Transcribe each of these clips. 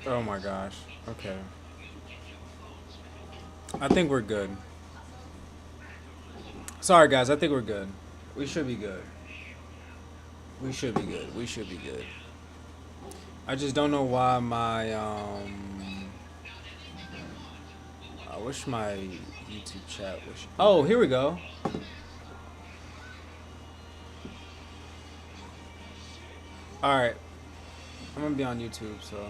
Oh my gosh. Okay. I think we're good. Sorry guys, I think we're good. We should be good. We should be good. We should be good. I just don't know why my I wish my YouTube chat was. Oh, here we go. All right. I'm gonna be on YouTube, so.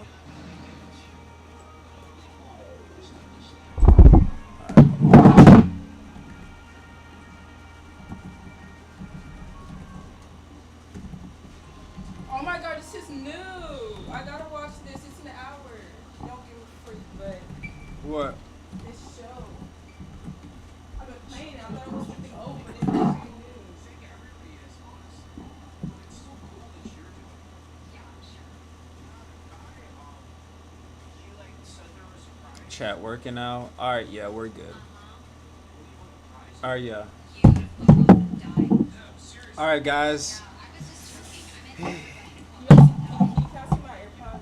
Oh my god, this is new. I gotta watch this. It's an hour. Don't give me free, but What? this show. I've been playing it. I thought it was something old, but it's actually new. Chat working out. All right, yeah, we're good. All right, yeah. All right, guys. Can you pass me my AirPods?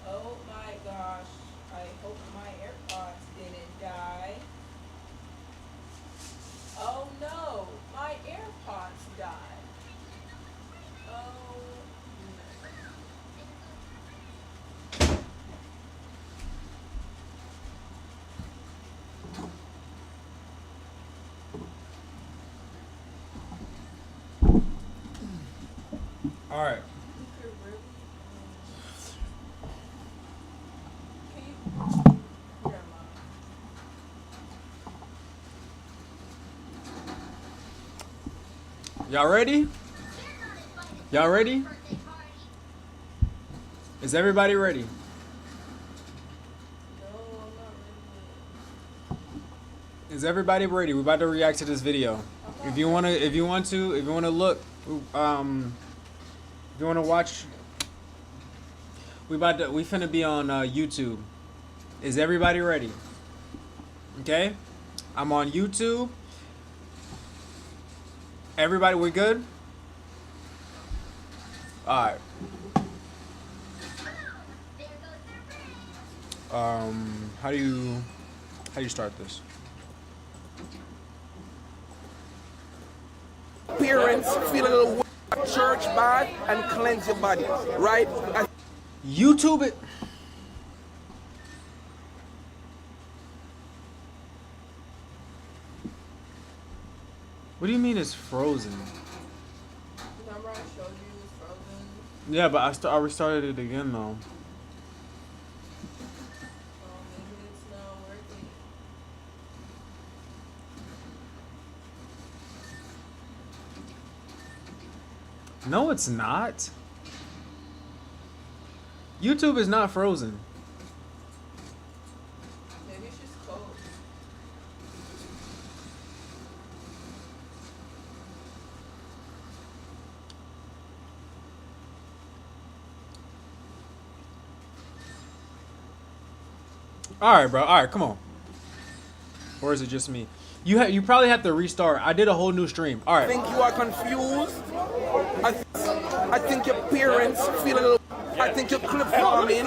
Oh my gosh. I hope my AirPods didn't die. Oh no, my AirPods died. Oh All right. you could really can you Grandma. Y'all ready? Y'all ready? Is everybody ready? No, I'm not ready. Is everybody ready? We're about to react to this video. If you wanna look, if you wanna watch, we finna be on YouTube. Is everybody ready? Okay, I'm on YouTube. Everybody, we good? All right. How do you start this? Parents feel a little church bath and cleanse your body, right? YouTube it. What do you mean it's frozen? Remember I showed you it was frozen? Yeah, but I restarted it again though. Oh, maybe it's not working. No, it's not. YouTube is not frozen. Maybe it's just cold. All right, bro. All right, come on. Or is it just me? You probably have to restart. I did a whole new stream. All I right. think you are confused. I think your parents feel a little. I think you're clip farming.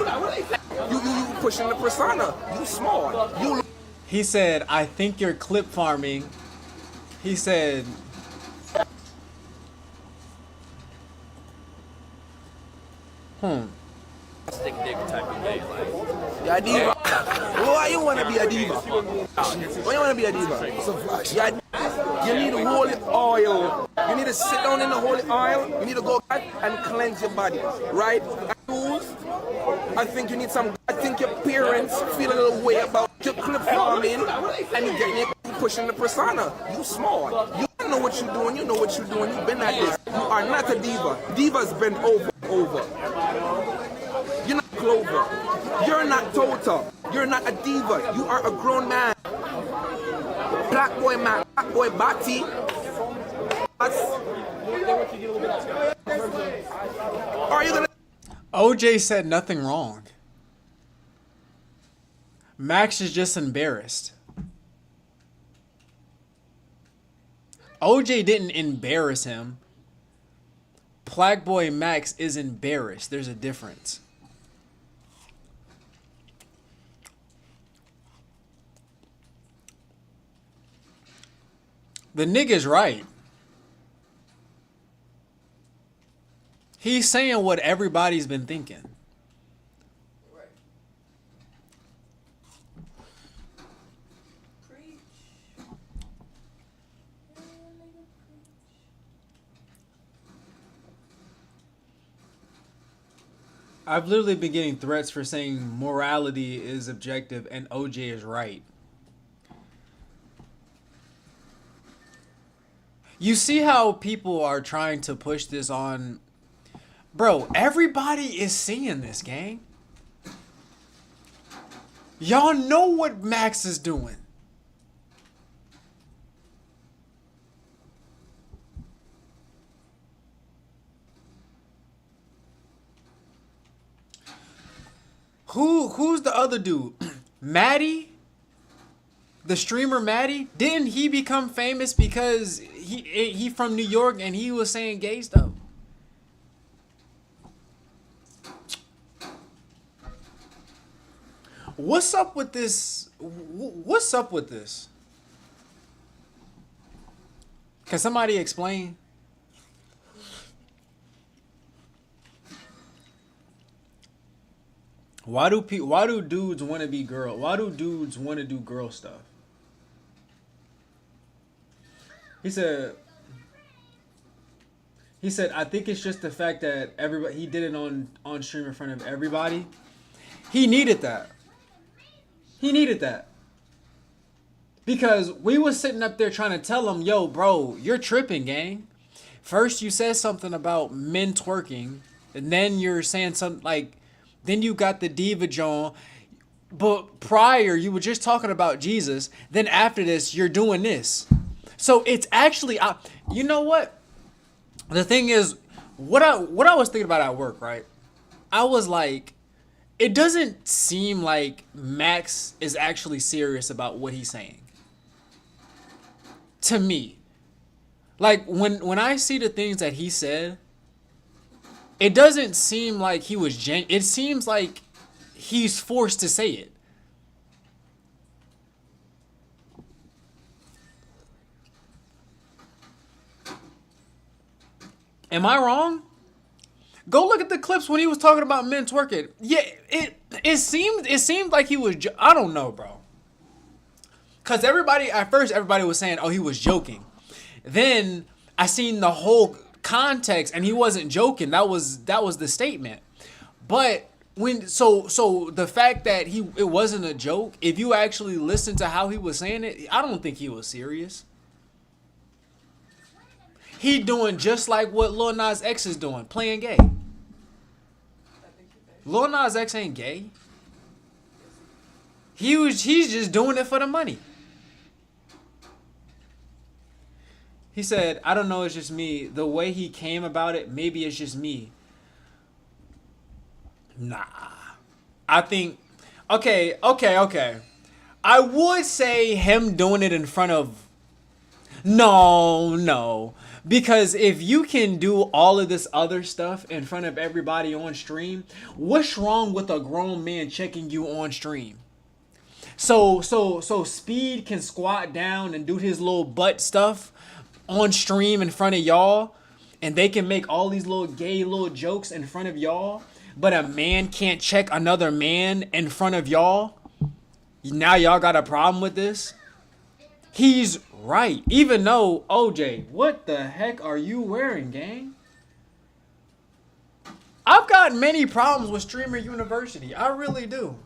You pushing the persona. You smart. You. He said, "I think you're clip farming." He said, Stick dick type of gay, like. You're a diva. Why you wanna be a diva? Why you wanna be a diva? You need holy oil. You need to sit down in the holy oil. You need to go back and cleanse your body, right? I think you need some. I think your parents feel a little way about your clip farming and you pushing the persona. You smart. You know what you're doing. You know what you're doing. You've been at this. You are not a diva. Divas bend over. You're not Clover. You're not Tota. You're not a diva. You are a grown man. Black boy man. Black boy Batty. Are you gonna? OJ said nothing wrong. Max is just embarrassed. OJ didn't embarrass him. Black boy Max is embarrassed. There's a difference. The nigga's right. He's saying what everybody's been thinking. Right. Preach. I've literally been getting threats for saying morality is objective and OJ is right. You see how people are trying to push this on. Bro, everybody is seeing this, gang. Y'all know what Max is doing. Who's the other dude? Maddie? The streamer Maddie? Didn't he become famous because he from New York and he was saying gay stuff? What's up with this? What's up with this? Can somebody explain? Why do dudes want to be girl? Why do dudes want to do girl stuff? He said, I think it's just the fact that everybody, he did it on stream in front of everybody. He needed that. He needed that. Because we was sitting up there trying to tell him, yo, bro, you're tripping, gang. First you said something about men twerking, and then you're saying something like, then you got the diva John. But prior, you were just talking about Jesus. Then after this, you're doing this. So it's actually, you know what? The thing is, what I was thinking about at work, right? I was like, it doesn't seem like Max is actually serious about what he's saying. To me. Like, when I see the things that he said, it doesn't seem like he was it seems like he's forced to say it. Am I wrong? Go look at the clips when he was talking about men twerking. Yeah, it seemed like he was. I don't know, bro. Cause at first everybody was saying, oh, he was joking. Then I seen the whole context, and he wasn't joking. That was the statement. But so the fact that it wasn't a joke. If you actually listen to how he was saying it, I don't think he was serious. He doing just like what Lil Nas X is doing, playing gay. Lil Nas X ain't gay. He's just doing it for the money. He said, I don't know, it's just me. The way he came about it, maybe it's just me. Nah. I think, okay. I would say him doing it in front of, no. Because if you can do all of this other stuff in front of everybody on stream, what's wrong with a grown man checking you on stream? So Speed can squat down and do his little butt stuff on stream in front of y'all, and they can make all these little gay little jokes in front of y'all, but a man can't check another man in front of y'all. Now y'all got a problem with this? He's right. Even though, OJ, what the heck are you wearing, gang? I've got many problems with Streamer University. I really do.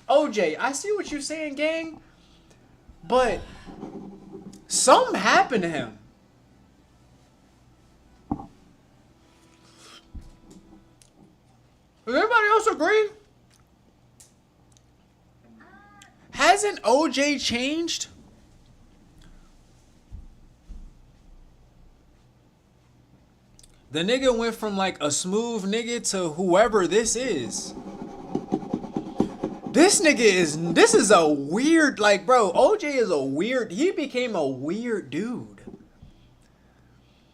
OJ, I see what you're saying, gang, but something happened to him. Does everybody else agree? Hasn't OJ changed? The nigga went from like a smooth nigga to whoever this is. This is a weird, like, bro, OJ is a weird, he became a weird dude.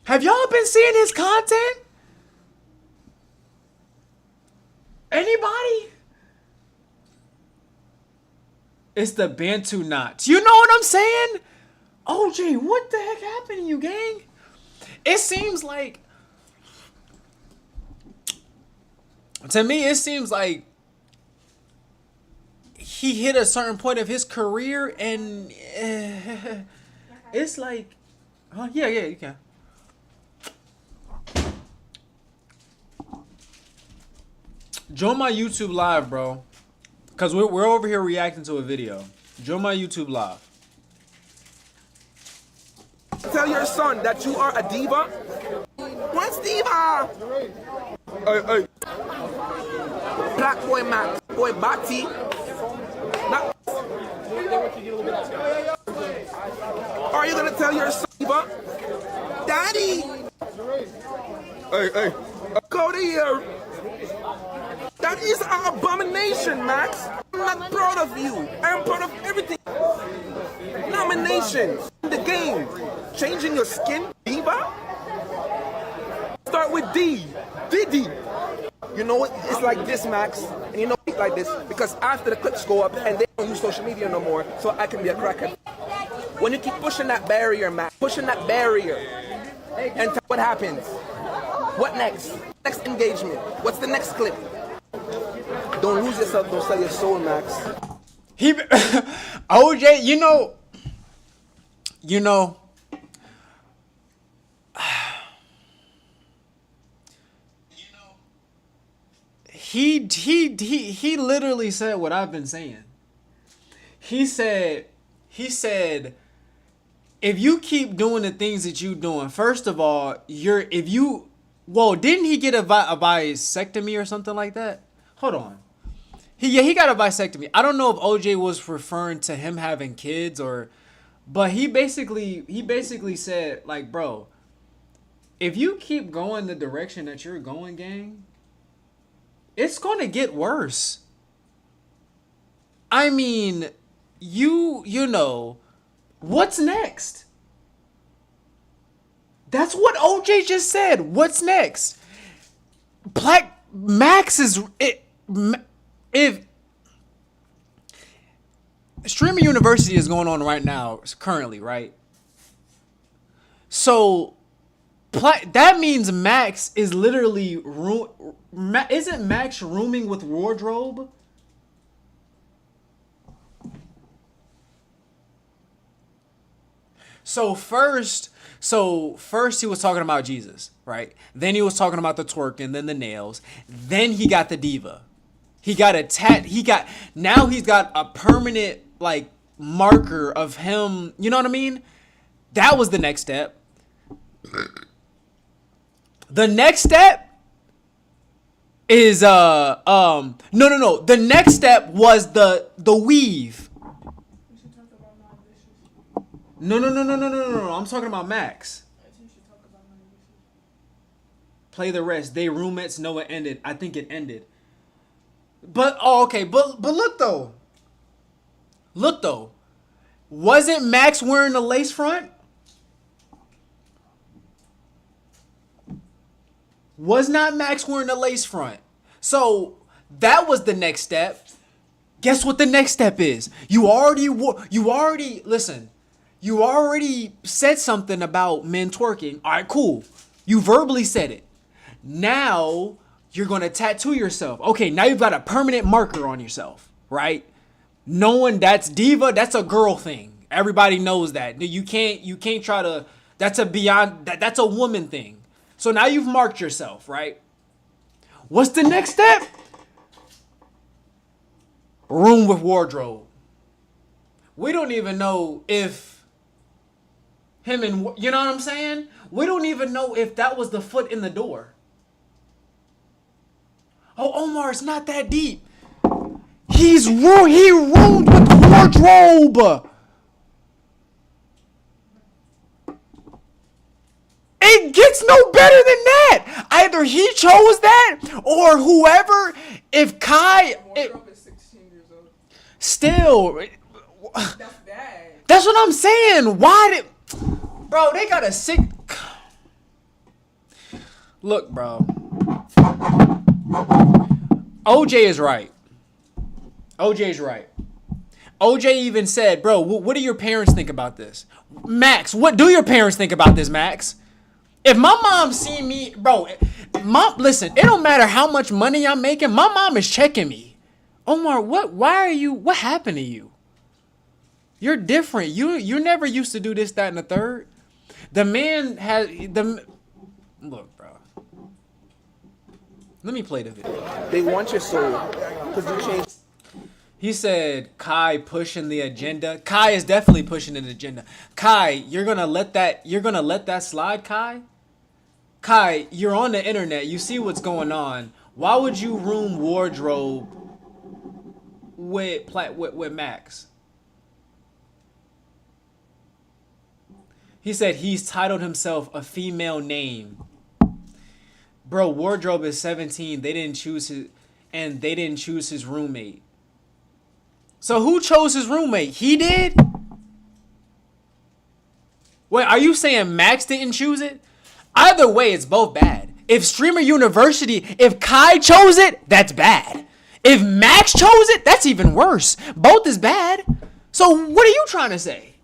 Have y'all been seeing his content? Anybody? It's the Bantu knots. You know what I'm saying? OJ, what the heck happened to you, gang? It seems like, to me, it seems like he hit a certain point of his career and it's like, oh, yeah, you can. Join my YouTube live, bro. Because we're over here reacting to a video. Join my YouTube live. Tell your son that you are a diva. What's diva? Hey. Black boy Max, boy Batty. Are you gonna tell your son, diva? Daddy? Hey. Go to here. That is an abomination, Max. I'm not proud of you. I'm proud of everything. Nominations in the game. Changing your skin, diva? Start with D. Diddy. You know what? It's like this, Max. And you know it's like this because after the clips go up and they don't use social media no more, so I can be a crackhead. When you keep pushing that barrier, Max, pushing that barrier, and tell what happens. What next? Next engagement. What's the next clip? Don't lose yourself, don't sell your soul, Max. OJ, you know, he literally said what I've been saying. He said, if you keep doing the things that you're doing, first of all, didn't he get a vasectomy or something like that? Hold on. He got a vasectomy. I don't know if OJ was referring to him having kids but he basically said, like, bro, if you keep going the direction that you're going, gang, it's going to get worse. I mean, you know, what's next? That's what OJ just said. What's next? Black Max is if Streaming University is going on right now, currently, right? So that means Max is literally isn't Max rooming with Wardrobe? So first he was talking about Jesus, right? Then he was talking about the twerk and then the nails. Then he got the diva. He got now he's got a permanent like marker of him. You know what I mean? That was the next step. The next step is no. The next step was the weave. No. I'm talking about Max. Play the rest. They roommates know it ended. I think it ended. But okay. But look though. Wasn't Max wearing the lace front? Was not Max wearing the lace front? So that was the next step. Guess what the next step is? You already said something about men twerking. All right, cool. You verbally said it. Now you're going to tattoo yourself. Okay, now you've got a permanent marker on yourself, right? Knowing that's diva, that's a girl thing. Everybody knows that. You can't try to, that's a woman thing. So now you've marked yourself, right? What's the next step? Room with Wardrobe. We don't even know if him and, you know what I'm saying? We don't even know if that was the foot in the door. Oh, Omar, it's not that deep. He roomed with wardrobe. It gets no better than that. Either he chose that or whoever. If Kai, Wardrobe is 16 years old. still, That's bad. that's what I'm saying. Why did, bro? They got a sick. Look, bro. OJ is right. OJ is right. OJ even said, bro, what do your parents think about this? Max, what do your parents think about this, Max? If my mom see me, bro, mom, listen, it don't matter how much money I'm making. My mom is checking me. Omar, what happened to you? You're different. You never used to do this, that, and the third. The man has, look, bro. Let me play the video. They want your soul because you changed. He said Kai pushing the agenda. Kai is definitely pushing an agenda. Kai, you're gonna let that slide, Kai? Kai, you're on the internet. You see what's going on. Why would you room wardrobe with Max? He said he's titled himself a female name. Bro, wardrobe is 17. They didn't choose his roommate. So who chose his roommate? He did? Wait, are you saying Max didn't choose it? Either way, it's both bad. If Streamer University, if Kai chose it, that's bad. If Max chose it, that's even worse. Both is bad. So what are you trying to say?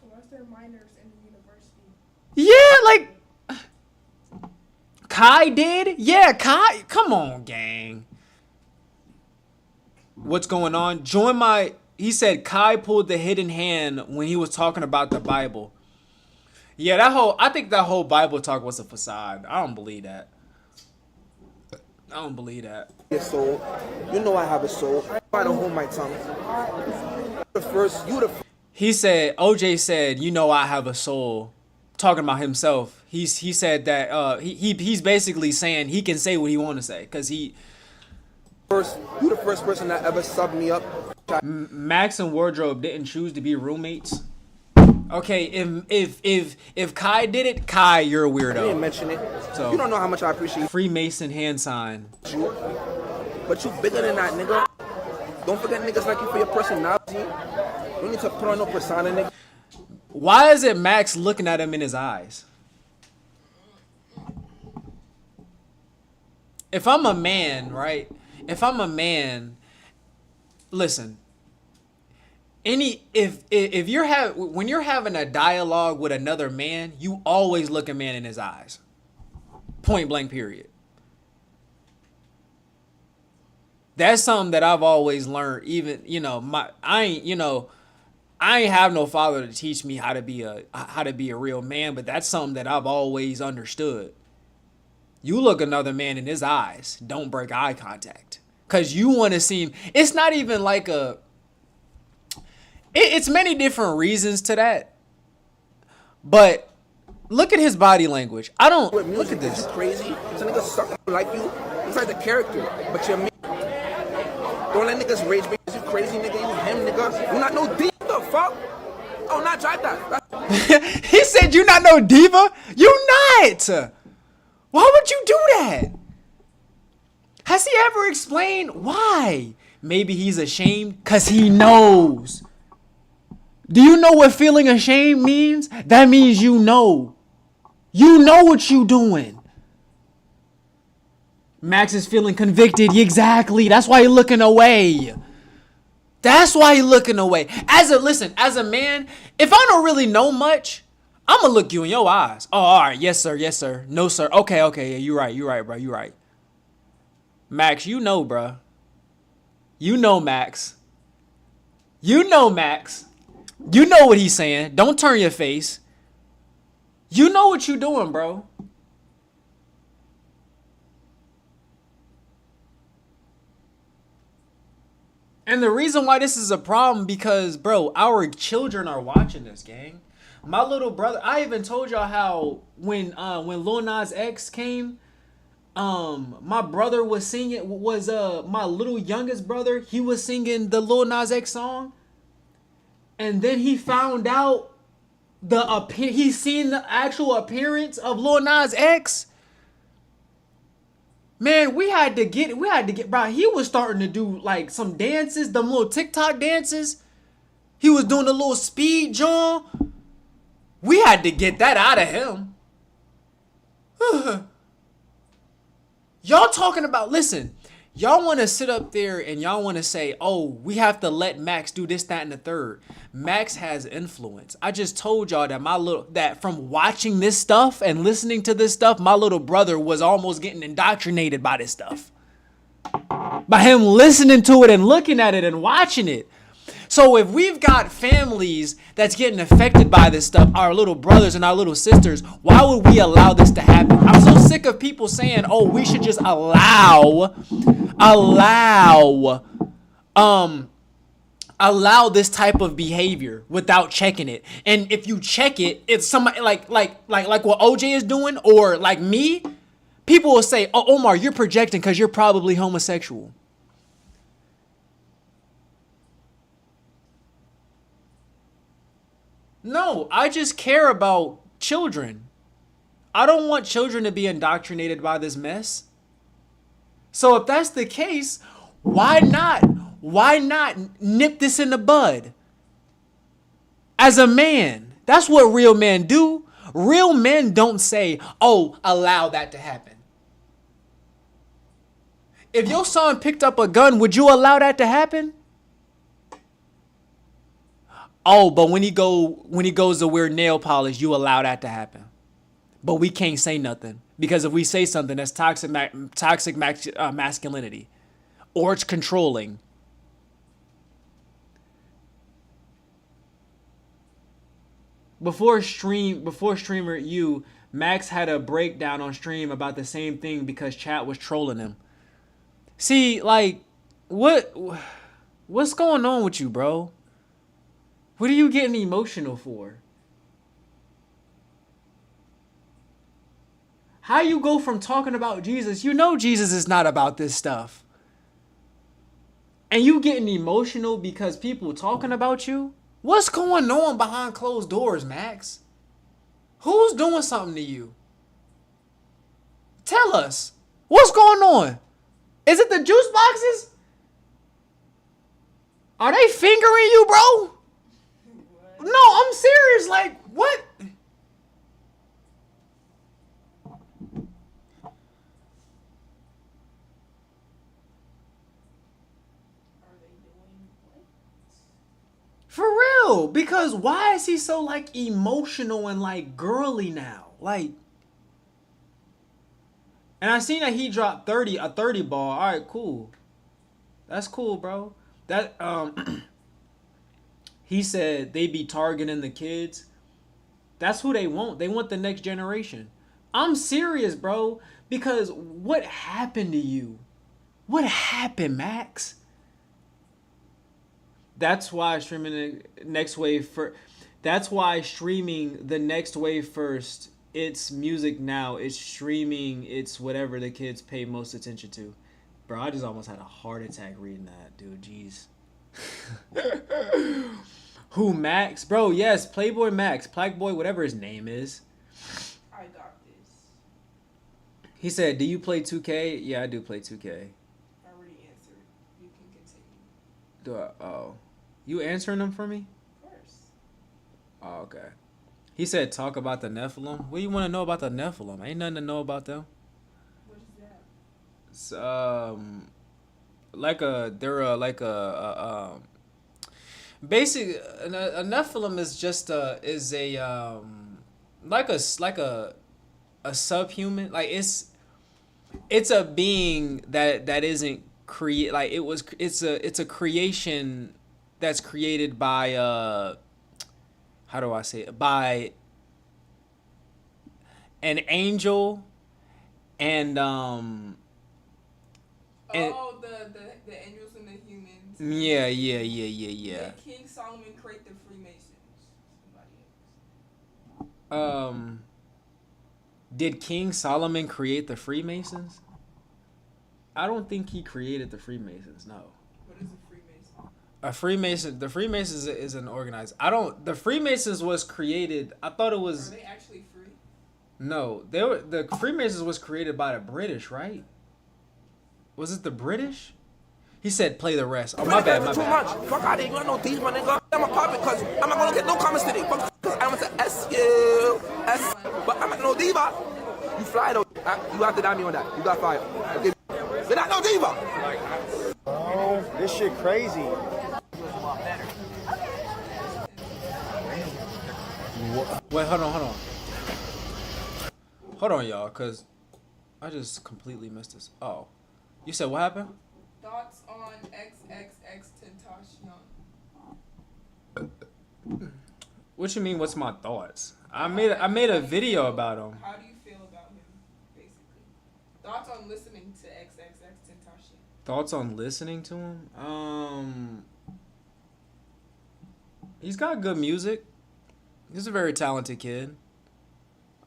Unless they're minors in the university. Yeah, like Kai did? Yeah, Kai. Come on, gang. What's going on? He said Kai pulled the hidden hand when he was talking about the Bible. Yeah, I think that whole Bible talk was a facade. I don't believe that. I don't believe that. Your soul. You know I have a soul. I don't hold my tongue. He said, OJ said, you know I have a soul. Talking about himself. He said that he's basically saying he can say what he want to say because he. You the first person that ever subbed me up. Max and Wardrobe didn't choose to be roommates. Okay, if Kai did it, Kai, you're a weirdo. I didn't mention it. So, you don't know how much I appreciate Freemason hand sign. you. But you bigger than that, nigga. Don't forget niggas like you for your personality. You don't need to put on no persona, nigga. Why is it Max looking at him in his eyes? If I'm a man, right? If I'm a man, listen. If when you're having a dialogue with another man, you always look a man in his eyes. Point blank, period. That's something that I've always learned. Even I ain't have no father to teach me how to be a real man, but that's something that I've always understood. You look another man in his eyes. Don't break eye contact. Because you want to seem... It's not even like a... It's many different reasons to that. But look at his body language. I don't... Look at this. You crazy? It's a nigga sucking like you. Inside the character. But you're me. Don't let niggas rage because you crazy nigga. You him nigga. You not no D. The fuck? Oh, not drive that. He said you not no diva? You not! Why would you do that? Has he ever explained why? Maybe he's ashamed because he knows. Do you know what feeling ashamed means? That means you know. You know what you doing. Max is feeling convicted. Exactly. That's why he's looking away. That's why he's looking away. As a man, if I don't really know much, I'm going to look you in your eyes. Oh, all right. Yes, sir. Yes, sir. No, sir. Okay. Yeah, you're right. You're right, bro. You're right. Max, you know, bro. You know, Max. You know, Max. You know what he's saying. Don't turn your face. You know what you doing, bro. And the reason why this is a problem because, bro, our children are watching this, gang. My little brother, I even told y'all how when Lil Nas X came, my brother was singing, my little youngest brother, he was singing the Lil Nas X song, and then he found out he seen the actual appearance of Lil Nas X. Man, we had to get, bro. He was starting to do like some dances, them little TikTok dances. He was doing the little speed jump. We had to get that out of him. Y'all talking about, listen, y'all want to sit up there and y'all want to say, oh, we have to let Max do this, that, and the third. Max has influence. I just told y'all that from watching this stuff and listening to this stuff, my little brother was almost getting indoctrinated by this stuff. By him listening to it and looking at it and watching it. So if we've got families that's getting affected by this stuff, our little brothers and our little sisters, why would we allow this to happen? I'm so sick of people saying, oh, we should just allow this type of behavior without checking it. And if you check it, it's somebody like what OJ is doing, or like me, people will say, oh, Omar, you're projecting because you're probably homosexual. No, I just care about children. I don't want children to be indoctrinated by this mess. So if that's the case, why not? Why not nip this in the bud? As a man, that's what real men do. Real men don't say, oh, allow that to happen. If your son picked up a gun, would you allow that to happen? Oh, but when he goes to wear nail polish, you allow that to happen. But we can't say nothing, because if we say something, that's toxic masculinity, or it's controlling. Before streamer you, Max had a breakdown on stream about the same thing because chat was trolling him. See, like, what's going on with you, bro? What are you getting emotional for? How you go from talking about Jesus, you know Jesus is not about this stuff, and you getting emotional because people talking about you? What's going on behind closed doors, Max? Who's doing something to you? Tell us. What's going on? Is it the juice boxes? Are they fingering you, bro? No, I'm serious. Like, what? For real. Because why is he so, like, emotional and, like, girly now? Like, and I seen that he dropped a 30 ball. All right, cool. That's cool, bro. That, he said they be targeting the kids. That's who they want. They want the next generation. I'm serious, bro. Because what happened to you? What happened, Max? That's why streaming the next wave that's why streaming the next wave first. It's music now. It's streaming. It's whatever the kids pay most attention to. Bro, I just almost had a heart attack reading that, dude. Jeez. Who, Max? Bro, yes, Playboy Max, Plague whatever his name is. I got this. He said, do you play 2K? Yeah, I do play 2K. I already answered. You can continue. Oh. You answering them for me? Of course. Oh, okay. He said, talk about the Nephilim. What do you want to know about the Nephilim? Ain't nothing to know about them. What is that? It's, basically, a Nephilim is just a subhuman. Like, it's a being that isn't it's a creation that's created by how do I say it? By an angel and the angels and the humans. Yeah. Did King Solomon create the Freemasons? Somebody else. Did King Solomon create the Freemasons? I don't think he created the Freemasons. No. What is a Freemason? A Freemason. The Freemasons is an organized. I don't. The Freemasons was created. I thought it was. Are they actually free? No, they were. The Freemasons was created by the British, right? Was it the British? He said, "Play the rest." Oh, my bad. My Too bad. much. Fuck out of here. You know these, my nigga. I'm a pop it because I'm not gonna get no comments today. Fuck, because I'm gonna say S-U, S. But I'm not no diva. You fly though. You have to dime me on that. You got fired. Okay. You're not no diva. Oh, this shit crazy. Wait, hold on. Hold on, y'all, cause I just completely missed this. Oh, you said what happened? Thoughts on XXX Tentacion? What you mean? What's my thoughts? I made a video about him. How do you feel about him, basically? Thoughts on listening to XXX Tentacion? Thoughts on listening to him? He's got good music. He's a very talented kid.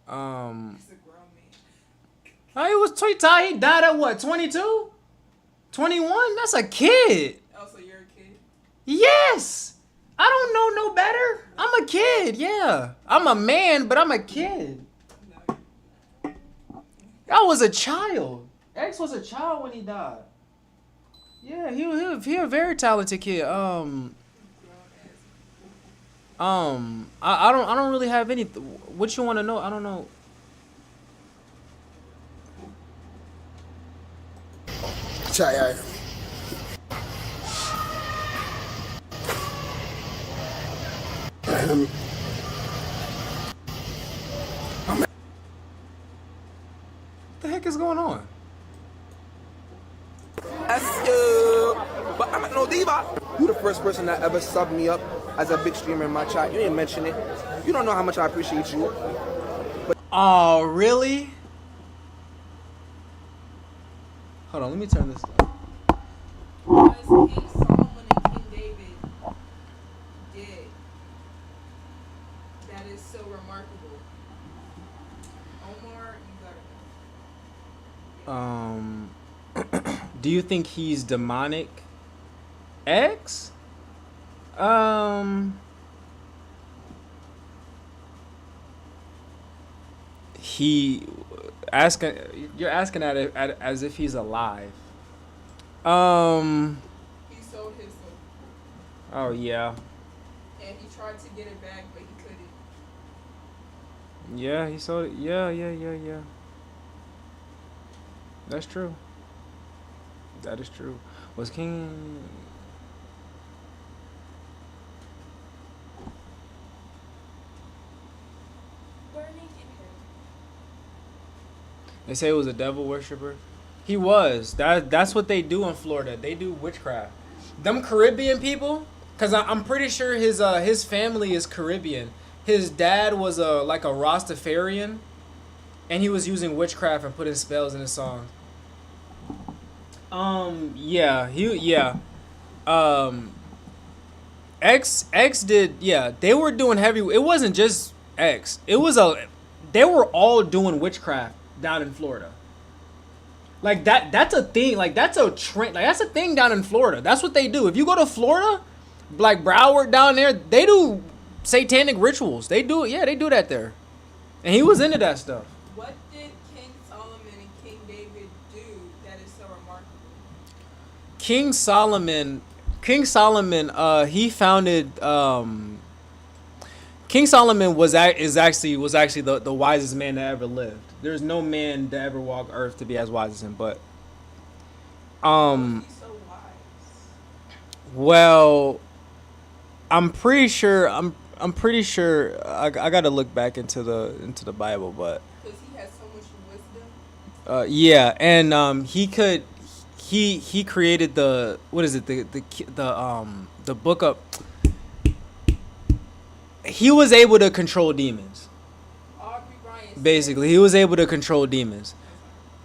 He's a grown man. He died at what? 22? 21? That's a kid. Oh, so you're a kid? Yes. I don't know no better. I'm a kid. Yeah. I'm a man, but I'm a kid. No. I was a child. X was a child when he died. Yeah, he a very talented kid. I don't really have any. What you want to know? I don't know. Chai. What the heck is going on? S-U. But I'm not no diva. You the first person that ever subbed me up as a big streamer in my chat. You didn't mention it. You don't know how much I appreciate you. Oh, really? Hold on, let me turn this up. What is King Solomon and King David did that is so remarkable? Omar, you gotta know. Do you think he's demonic? X? You're asking at it as if he's alive. He sold his soul. Oh yeah. And he tried to get it back, but he couldn't. Yeah, he sold it. Yeah. That's true. That is true. Was King... They say he was a devil worshiper. He was. That's what they do in Florida. They do witchcraft. Them Caribbean people, cause I'm pretty sure his family is Caribbean. His dad was like a Rastafarian, and he was using witchcraft and putting spells in his songs. X did. Yeah, they were doing heavy. It wasn't just X. They were all doing witchcraft down in Florida. Like that's a thing. Like that's a trend. Like that's a thing down in Florida. That's what they do. If you go to Florida, like Broward down there, they do satanic rituals. They do it. Yeah, they do that there. And he was into that stuff. What did King Solomon and King David do that is so remarkable? King Solomon, he founded. King Solomon was actually the wisest man that ever lived. There's no man that ever walked earth to be as wise as him. But He's so wise. well, I'm pretty sure I got to look back into the Bible, but Because he has so much wisdom. yeah, and he created the book of. He was able to control demons. Aubrey Bryant Basically, he was able to control demons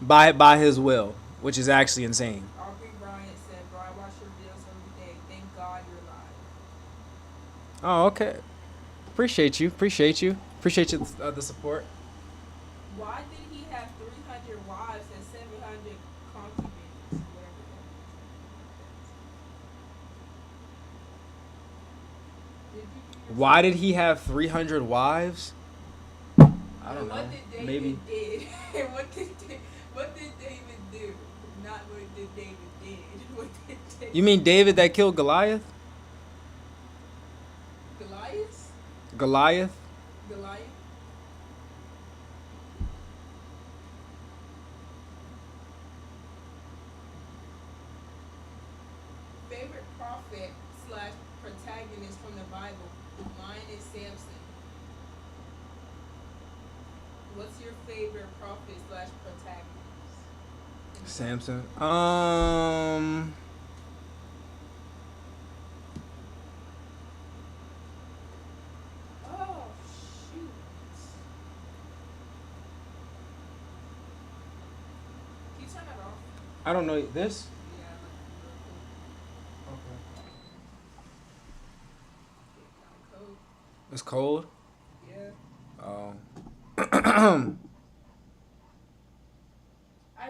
by his will, which is actually insane. Aubrey Bryant said, "Bro, I watch your videos every day. Thank God you're live." Oh, okay. Appreciate you the support. Why did he have 300 wives and 700 concubines? Why did he have 300 wives? I don't know. What did David Maybe. did? What did David do? Not what did David did. What did David You mean David that killed Goliath? Goliath? Goliath? Goliath? Favorite prophet slash protagonist from the Bible? Mine is Samson. What's your favorite prophet slash protagonist? Samson. Oh shoot! Can you turn that off? I don't know this. Yeah, cool. It's cold. Yeah. Oh. I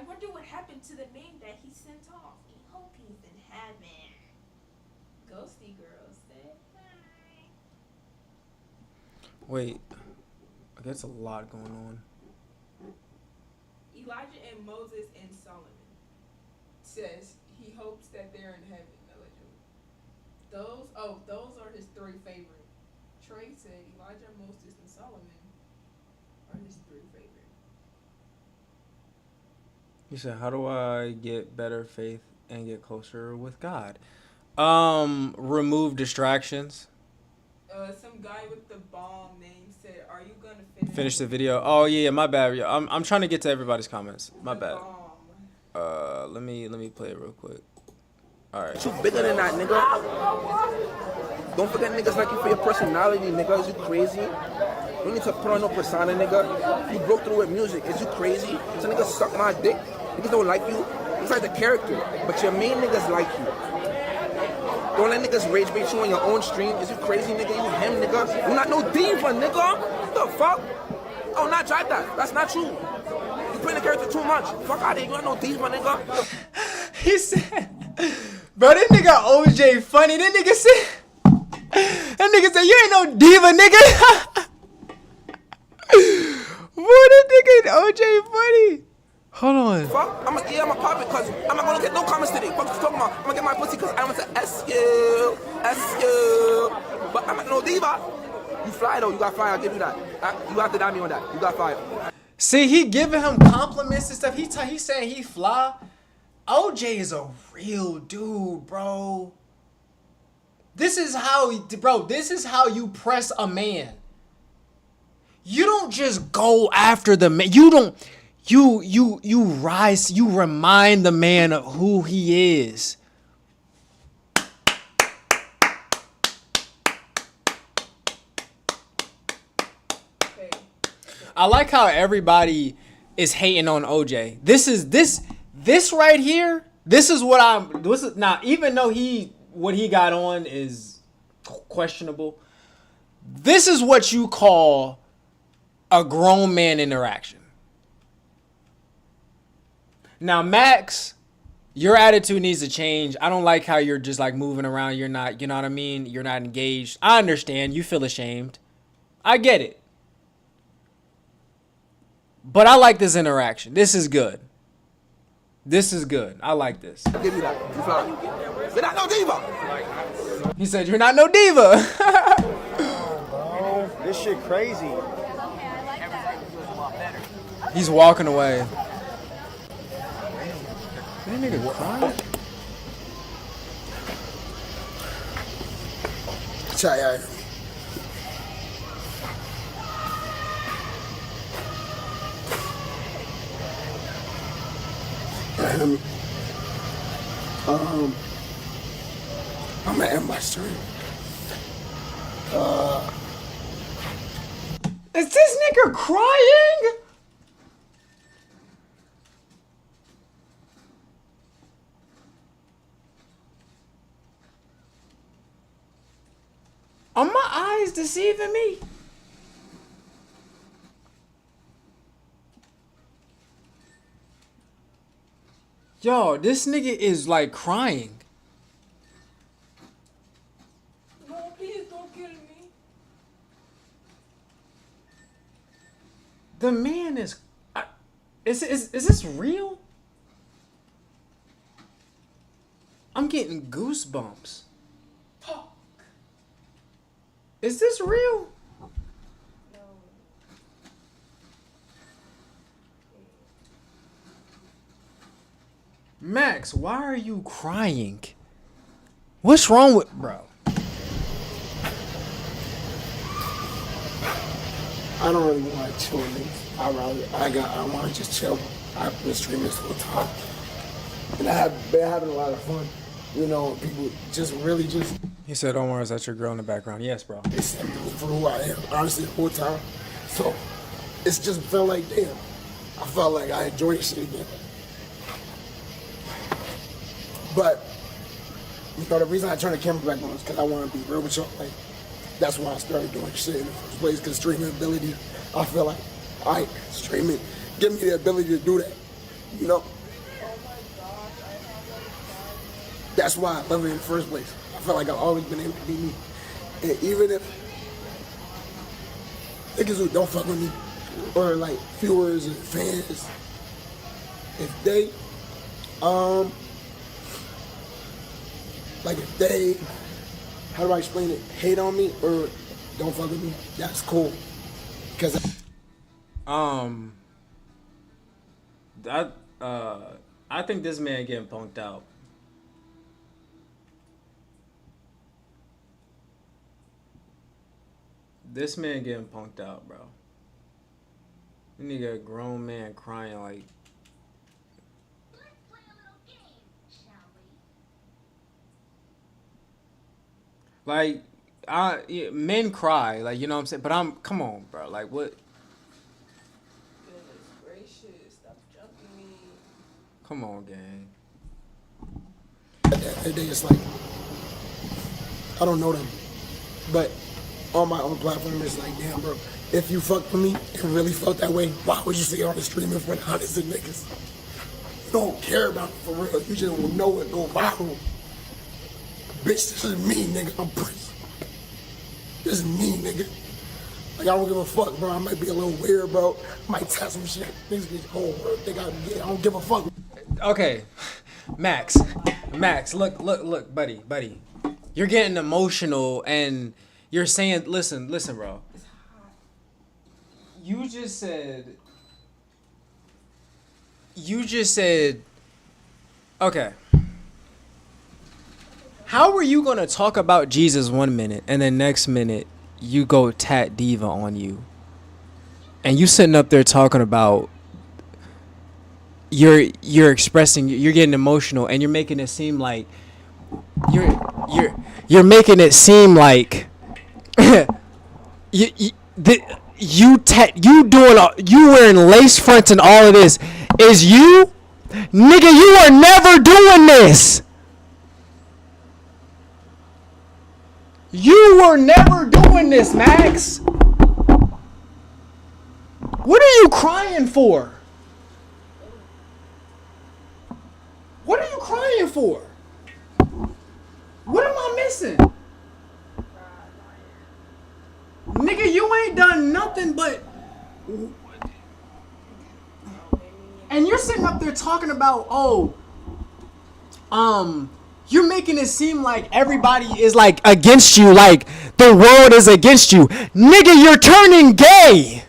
wonder what happened to the man that he sent off. I hope he's in heaven. Ghosty girl said hi. Wait. I guess a lot going on. Elijah and Moses and Solomon says he hopes that they're in heaven, allegedly. Those are his three favorite. Trey said Elijah, Moses, and Solomon are his three favorite. He said, "How do I get better faith and get closer with God?" Remove distractions. Some guy with the bomb name said, "Are you gonna Finish the video. Oh yeah, my bad. I'm trying to get to everybody's comments. My the bad. bomb?" Let me play it real quick. All right. You bigger than that, nigga. Don't forget niggas like you for your personality, nigga. Is you crazy? You don't need to put on no persona, nigga. You broke through with music. Is you crazy? So niggas suck my dick. Niggas don't like you. It's like the character. But your main niggas like you. Don't let niggas rage bait you on your own stream. Is you crazy, nigga? You him, nigga. You not no diva, nigga. What the fuck? Oh, not drive that. That's not you. You playing the character too much. Fuck out of here. You not no diva, nigga. He said, "Bro, that nigga OJ funny." That nigga said, "You ain't no diva, nigga." What that nigga OJ funny? Hold on. Fuck, I'm a pop it cause I'm not gonna get no comments today. Fuck you talking about? I'm gonna get my pussy cause I want to SU. But I'm not no diva. You fly though, you got fire, I'll give you that. You have to dime me on that. You got fire. See, he giving him compliments and stuff. He saying he fly. OJ is a real dude, bro. This is how you press a man. You don't just go after the man. You rise, you remind the man of who he is. Okay. I like how everybody is hating on OJ. This right here. This is now, even though what he got on is questionable. This is what you call a grown man interaction. Now, Max, your attitude needs to change. I don't like how you're just like moving around. You're not, you know what I mean? You're not engaged. I understand. You feel ashamed. I get it. But I like this interaction. This is good. This is good. I like this. I'll give you that. You fly. You're not no diva. He said, "You're not no diva." Bro, this shit crazy. He's walking away. That nigga crying? Try. I'm gonna end my stream. Is this nigga crying? Are my eyes deceiving me? Yo, this nigga is like crying. No, please don't kidding me? The man is. Is this real? I'm getting goosebumps. Talk. Is this real? No. Max, why are you crying? What's wrong with bro? I don't really want to chill niggas. I want to just chill. I've been streaming this whole time. And I have been having a lot of fun. You know, people just really just He said, "Don't worry, is that your girl in the background?" Yes, bro. accept me for who I am, honestly, the whole time. So it's just felt like, damn, I felt like I enjoyed this shit again. But, you know, the reason I turned the camera back on is because I want to be real with y'all. Like, that's why I started doing shit in the first place, because streaming ability, I feel like, alright, streaming, give me the ability to do that, you know? That's why I love it in the first place. I feel like I've always been able to be me. And even if niggas who don't fuck with me, or like viewers and fans, if they, like if they, how do I explain it, hate on me or don't fuck with me, that's cool. Because I think this man getting punked out. This man getting punked out, bro. You nigga, a grown man crying like. Let's play a little game, shall we? Like, men cry, like, you know what I'm saying? But come on, bro. Like, what? Goodness gracious, stop jumping me. Come on, gang. at the end of the day, it's like, I don't know them, but on my own platform, it's like, damn, bro, if you fucked with me and really felt that way, why would you say on the stream in front of hundreds of niggas? You don't care about it for real. You just will know it go viral. Bitch, this is me, nigga. I'm pretty. This is me, nigga. Like, I don't give a fuck, bro. I might be a little weird, bro. I might test some shit. Niggas get whole world think I don't give a fuck. Okay, Max, look, buddy. You're getting emotional and you're saying, listen, bro. You just said, okay. How are you going to talk about Jesus 1 minute and then next minute you go tat diva on you? And you sitting up there talking about you're expressing, you're getting emotional and you're making it seem like you're making it seem like you wearing lace fronts and all of this is you, nigga. You are never doing this. You were never doing this, Max. What are you crying for? What are you crying for? What am I missing? Nigga, you ain't done nothing but... And you're sitting up there talking about, you're making it seem like everybody is like against you, like the world is against you. Nigga, you're turning gay.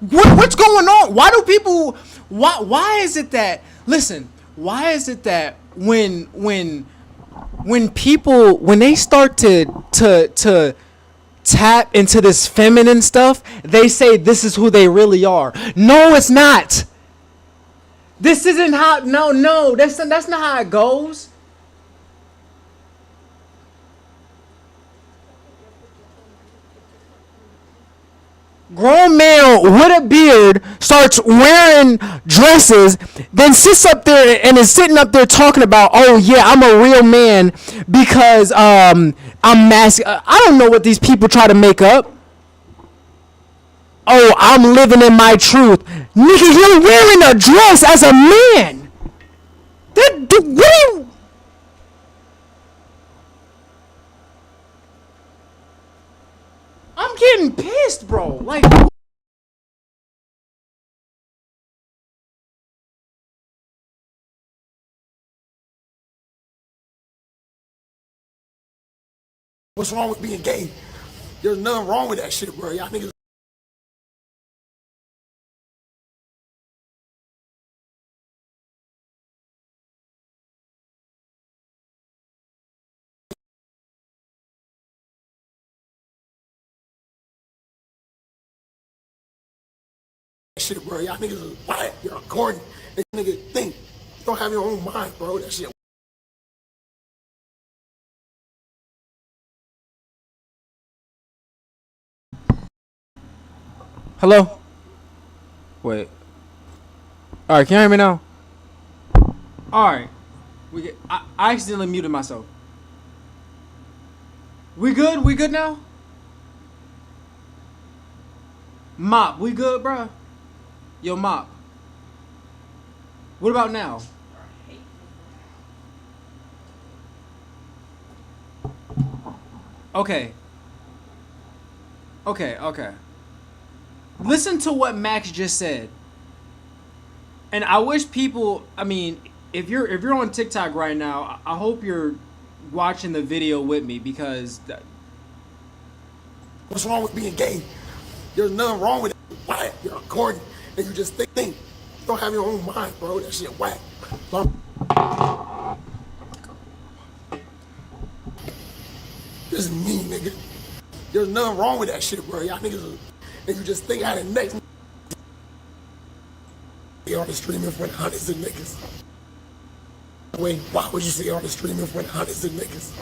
What's going on? Why do people... Why is it that... Listen, why is it that when people, when they start to tap into this feminine stuff, they say this is who they really are. No, it's not. This isn't how, no, that's not how it goes. Grown man with a beard starts wearing dresses, then sits up there and is sitting up there talking about, oh yeah, I'm a real man because I'm masculine. I don't know what these people try to make up. Oh, I'm living in my truth. Nigga, you're wearing a dress as a man. What are you... I'm getting pissed, bro. Like, what's wrong with being gay? There's nothing wrong with that shit, bro. Y'all niggas shit, bro. Y'all niggas is whack. You're corny. That nigga think. You don't have your own mind, bro. That shit. hello? Wait. Alright, can you hear me now? Alright. I accidentally muted myself. We good? We good now? Mop, we good, bruh? Yo, Mop. What about now? Okay. Okay. Listen to what Max just said. And I wish people, I mean, if you're on TikTok right now, I hope you're watching the video with me because What's wrong with being gay? There's nothing wrong with it. Whack. You're corny. And you just think. You don't have your own mind, bro. That shit whack. This is me, nigga. There's nothing wrong with that shit, bro. Y'all niggas, and you just think how the next be on the stream in front of hundreds of niggas. Wait, why would you say on the stream in front of hundreds of niggas?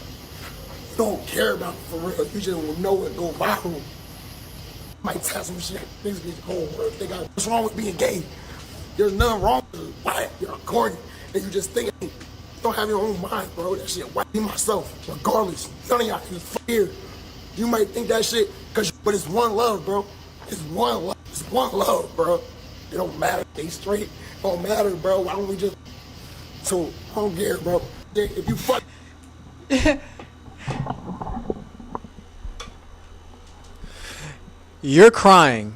You don't care about it for real. You just know it go viral. Might tell some shit. Niggas be the whole world. They got what's wrong with being gay? There's nothing wrong with it. Why? You're corny. And you just think you don't have your own mind, bro. That shit whack. Me myself, regardless. None of y'all is here. You might think that shit, but it's one love, bro. It's one love. It's one love, bro. It don't matter. They straight. It don't matter, bro. Why don't we just... So, I don't care, bro. If you fuck... you're crying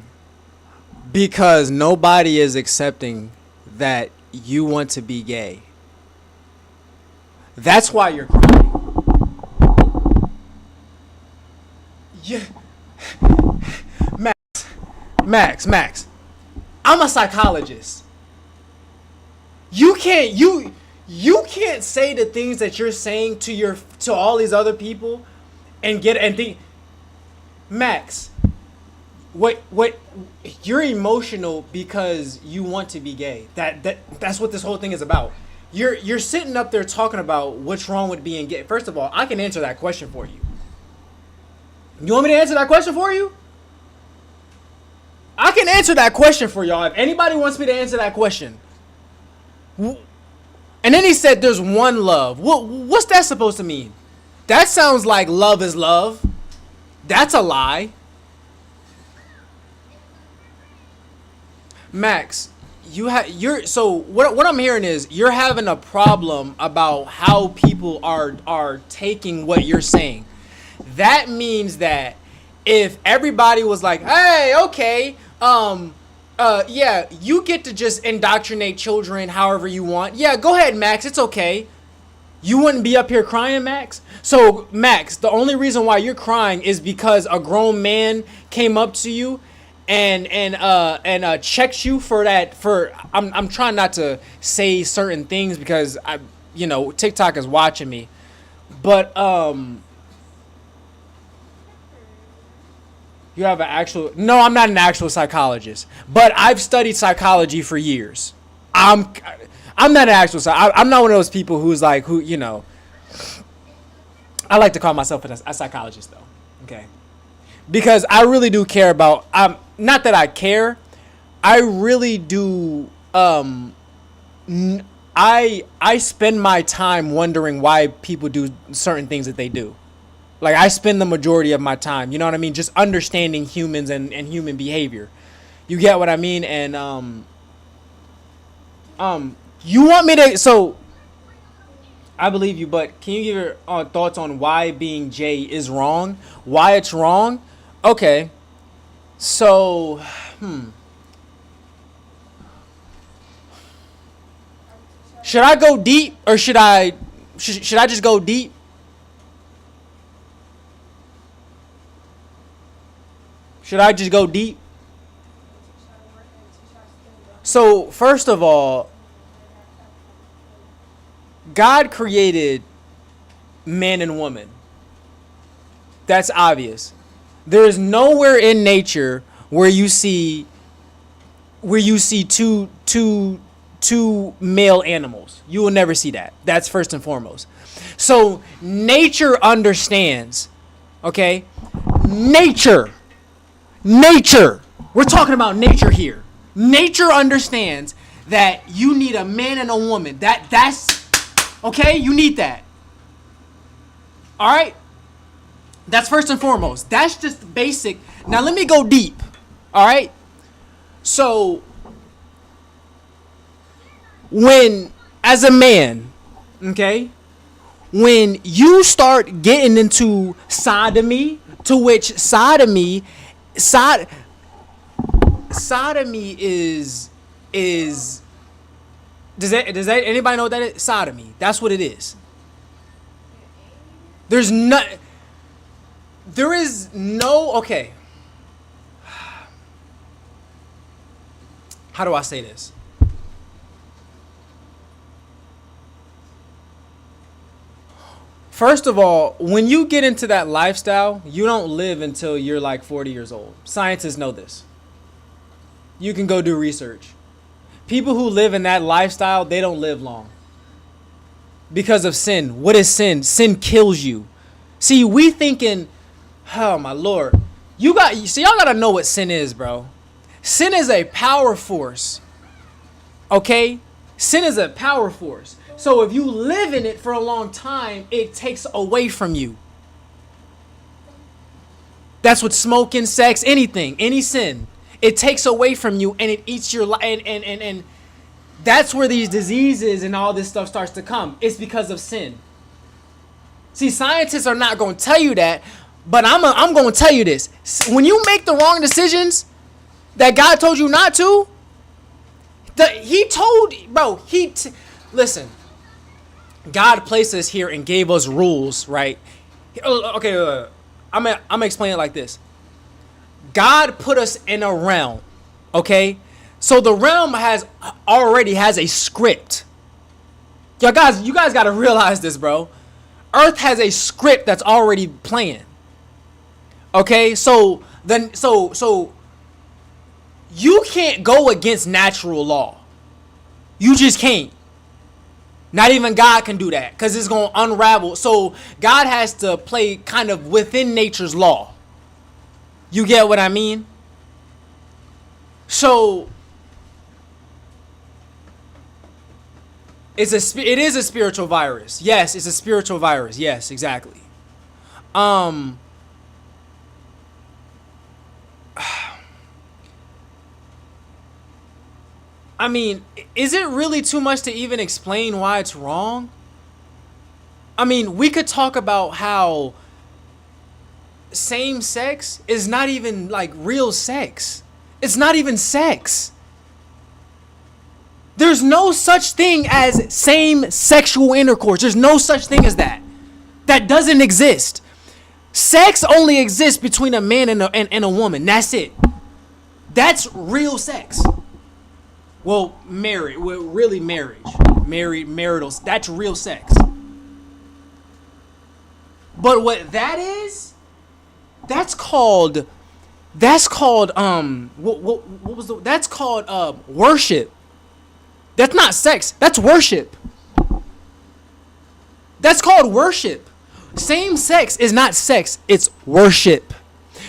because nobody is accepting that you want to be gay. That's why you're crying. Yeah. Max. I'm a psychologist. You can't say the things that you're saying to all these other people and think, Max, what you're emotional because you want to be gay. That's what this whole thing is about. You're sitting up there talking about what's wrong with being gay. First of all, I can answer that question for you. You want me to answer that question for you? I can answer that question for y'all if anybody wants me to answer that question. And then he said there's one love. What's that supposed to mean? That sounds like love is love. That's a lie. Max, so what I'm hearing is you're having a problem about how people are taking what you're saying. That means that if everybody was like, hey, okay, yeah, you get to just indoctrinate children however you want. Yeah, go ahead, Max, it's okay. You wouldn't be up here crying, Max? So, Max, the only reason why you're crying is because a grown man came up to you and checked you for that. I'm trying not to say certain things because TikTok is watching me. But you have an actual... No, I'm not an actual psychologist. But I've studied psychology for years. I'm not an actual... I'm not one of those people who's like... I like to call myself a psychologist, though. Okay? Because I really do care about... not that I care. I really do... I spend my time wondering why people do certain things that they do. Like, I spend the majority of my time, you know what I mean? Just understanding humans and human behavior. You get what I mean? And, you want me to... So, I believe you, but can you give your thoughts on why being J is wrong? Why it's wrong? Okay. So, should I go deep or should I just go deep? Should I just go deep? So, first of all, God created man and woman. That's obvious. There is nowhere in nature where you see two male animals. You will never see that. That's first and foremost. So nature understands, okay? Nature. We're talking about nature here. Nature understands that you need a man and a woman. That's okay? You need that. All right? That's first and foremost. That's just basic. Now let me go deep. All right? So when, as a man, okay, when you start getting into sodomy, to which sodomy is does that anybody know what that is? Sodomy. That's what it is. There is no, okay. How do I say this? First of all, when you get into that lifestyle, you don't live until you're like 40 years old. Scientists know this. You can go do research. People who live in that lifestyle, they don't live long. Because of sin. What is sin? Sin kills you. See, we thinking, oh my Lord. Y'all gotta know what sin is, bro. Sin is a power force. Okay? Sin is a power force. So if you live in it for a long time, it takes away from you. That's what smoking, sex, anything, any sin. It takes away from you and it eats your life. And that's where these diseases and all this stuff starts to come. It's because of sin. See, scientists are not going to tell you that, but I'm going to tell you this. When you make the wrong decisions that God told you not to, listen, God placed us here and gave us rules, right? Okay, I'm gonna explain it like this. God put us in a realm, okay? So the realm already has a script. You guys got to realize this, bro. Earth has a script that's already playing. Okay? So you can't go against natural law. You just can't. Not even God can do that because it's going to unravel. So God has to play kind of within nature's law. You get what I mean? So it is a spiritual virus. Yes, it's a spiritual virus. Yes, exactly. I mean, is it really too much to even explain why it's wrong? I mean, we could talk about how same sex is not even like real sex. It's not even sex. There's no such thing as same sexual intercourse. There's no such thing as that. That doesn't exist. Sex only exists between a man and a woman. That's it. That's real sex. Well, really marriage. Marital. That's real sex. But what that is, that's called worship. That's not sex. That's worship. That's called worship. Same sex is not sex. It's worship.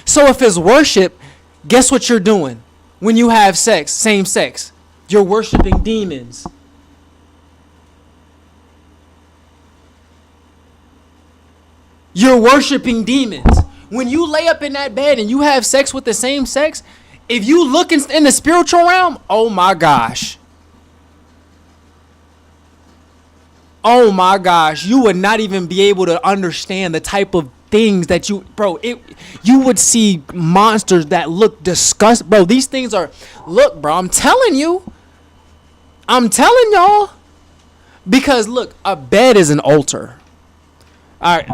So if it's worship, guess what you're doing when you have sex, same sex? You're worshiping demons. You're worshiping demons. When you lay up in that bed and you have sex with the same sex, if you look in the spiritual realm, oh my gosh. Oh my gosh, you would not even be able to understand the type of things that you would see monsters that look disgusting. Bro, these things are, look, bro, I'm telling y'all. Because look, a bed is an altar. All right,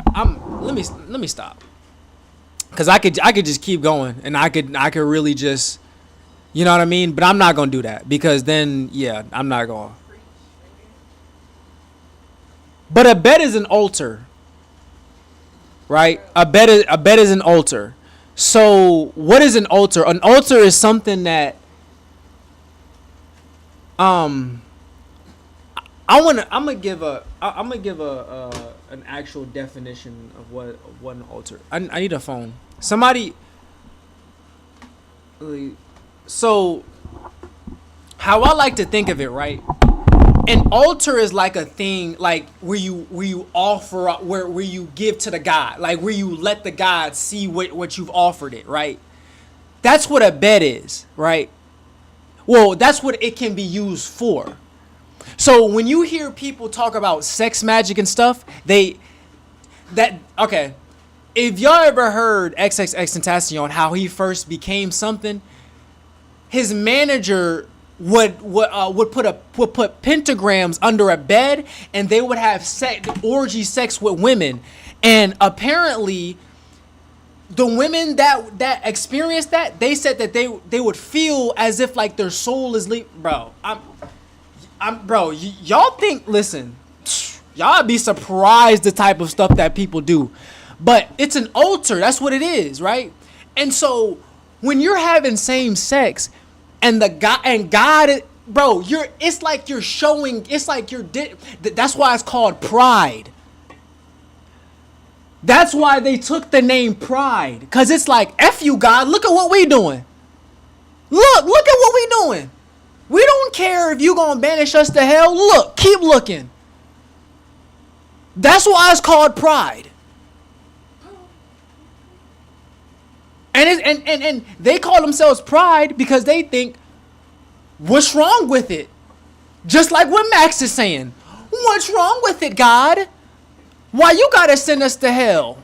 let me stop. Cause I could just keep going, and I could really just, you know what I mean. But I'm not gonna do that, because then I'm not going. But a bed is an altar, right? A bed is an altar. So what is an altar? An altar is something that I'm gonna give an actual definition of what an altar. I need a phone. Somebody. So, how I like to think of it, right? An altar is like a thing, like where you offer up, where you give to the God, like where you let the God see what you've offered it, right? That's what a bed is, right? Well, that's what it can be used for. So when you hear people talk about sex magic and stuff, okay. If y'all ever heard XXXTentacion, how he first became something, his manager would put pentagrams under a bed, and they would have orgy sex with women, and apparently the women that experienced that, they said that they would feel as if like their soul is bro. Y'all think, listen, y'all be surprised the type of stuff that people do. But it's an altar. That's what it is, right? And so when you're having same sex and God, bro, it's like you're showing, it's like that's why it's called pride. That's why they took the name Pride. Because it's like, F you, God, look at what we doing. Look at what we doing. We don't care if you gonna banish us to hell. Look, keep looking. That's why it's called pride. And they call themselves pride because they think, what's wrong with it? Just like what Max is saying. What's wrong with it, God? Why you gotta send us to hell?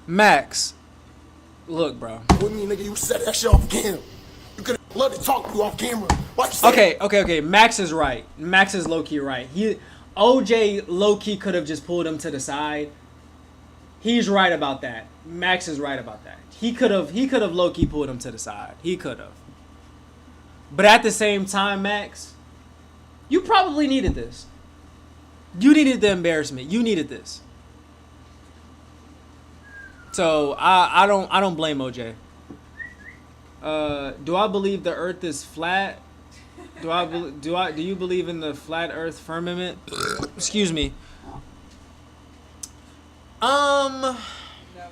Max, look, bro. What do you mean, nigga? You said that shit off camera. You could have loved to talk to you off camera. Why you say Okay. Max is right. Max is low-key right. OJ low-key could have just pulled him to the side. He's right about that. Max is right about that. He could have low-key pulled him to the side. He could have. But at the same time, Max, you probably needed this. You needed the embarrassment. You needed this. So I don't blame OJ. Do I believe the Earth is flat? Do you believe in the flat Earth firmament? Excuse me. No, you don't.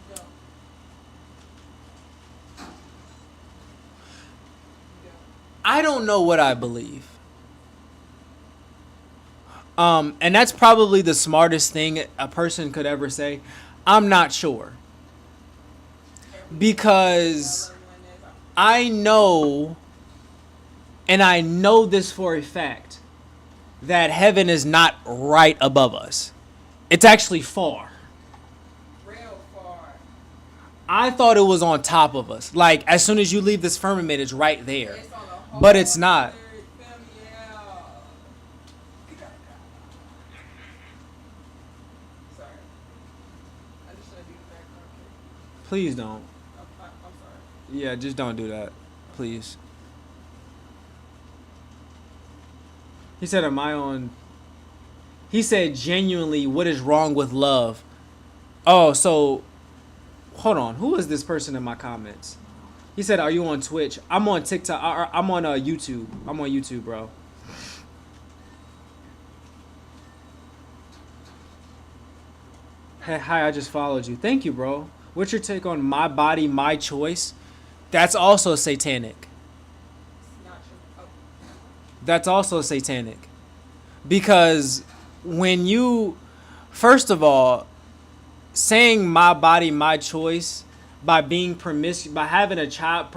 You don't. I don't know what I believe. And that's probably the smartest thing a person could ever say. I'm not sure. Because I know, and I know this for a fact, that heaven is not right above us. It's actually far. Real far. I thought it was on top of us. Like, as soon as you leave this firmament, it's right there. It's on a whole But it's not. other family, yeah. Sorry. I just shouldn't do the background check. Please don't. I'm sorry. Yeah, just don't do that. Please. He said, am I on... He said, genuinely, what is wrong with love? Oh, so... Hold on. Who is this person in my comments? He said, are you on Twitch? I'm on TikTok. I'm on YouTube. I'm on YouTube, bro. Hey, hi, I just followed you. Thank you, bro. What's your take on my body, my choice? That's also satanic. It's not true. Oh. That's also satanic. Because when you, first of all, saying my body, my choice by being by having a child,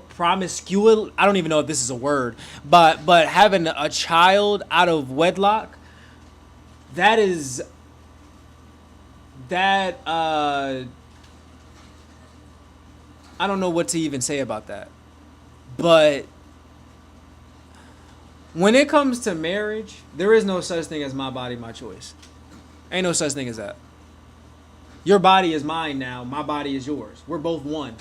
promiscuous, I don't even know if this is a word, but having a child out of wedlock, that is, that, I don't know what to even say about that. But when it comes to marriage, there is no such thing as my body, my choice. Ain't no such thing as that. Your body is mine now. My body is yours. We're both one.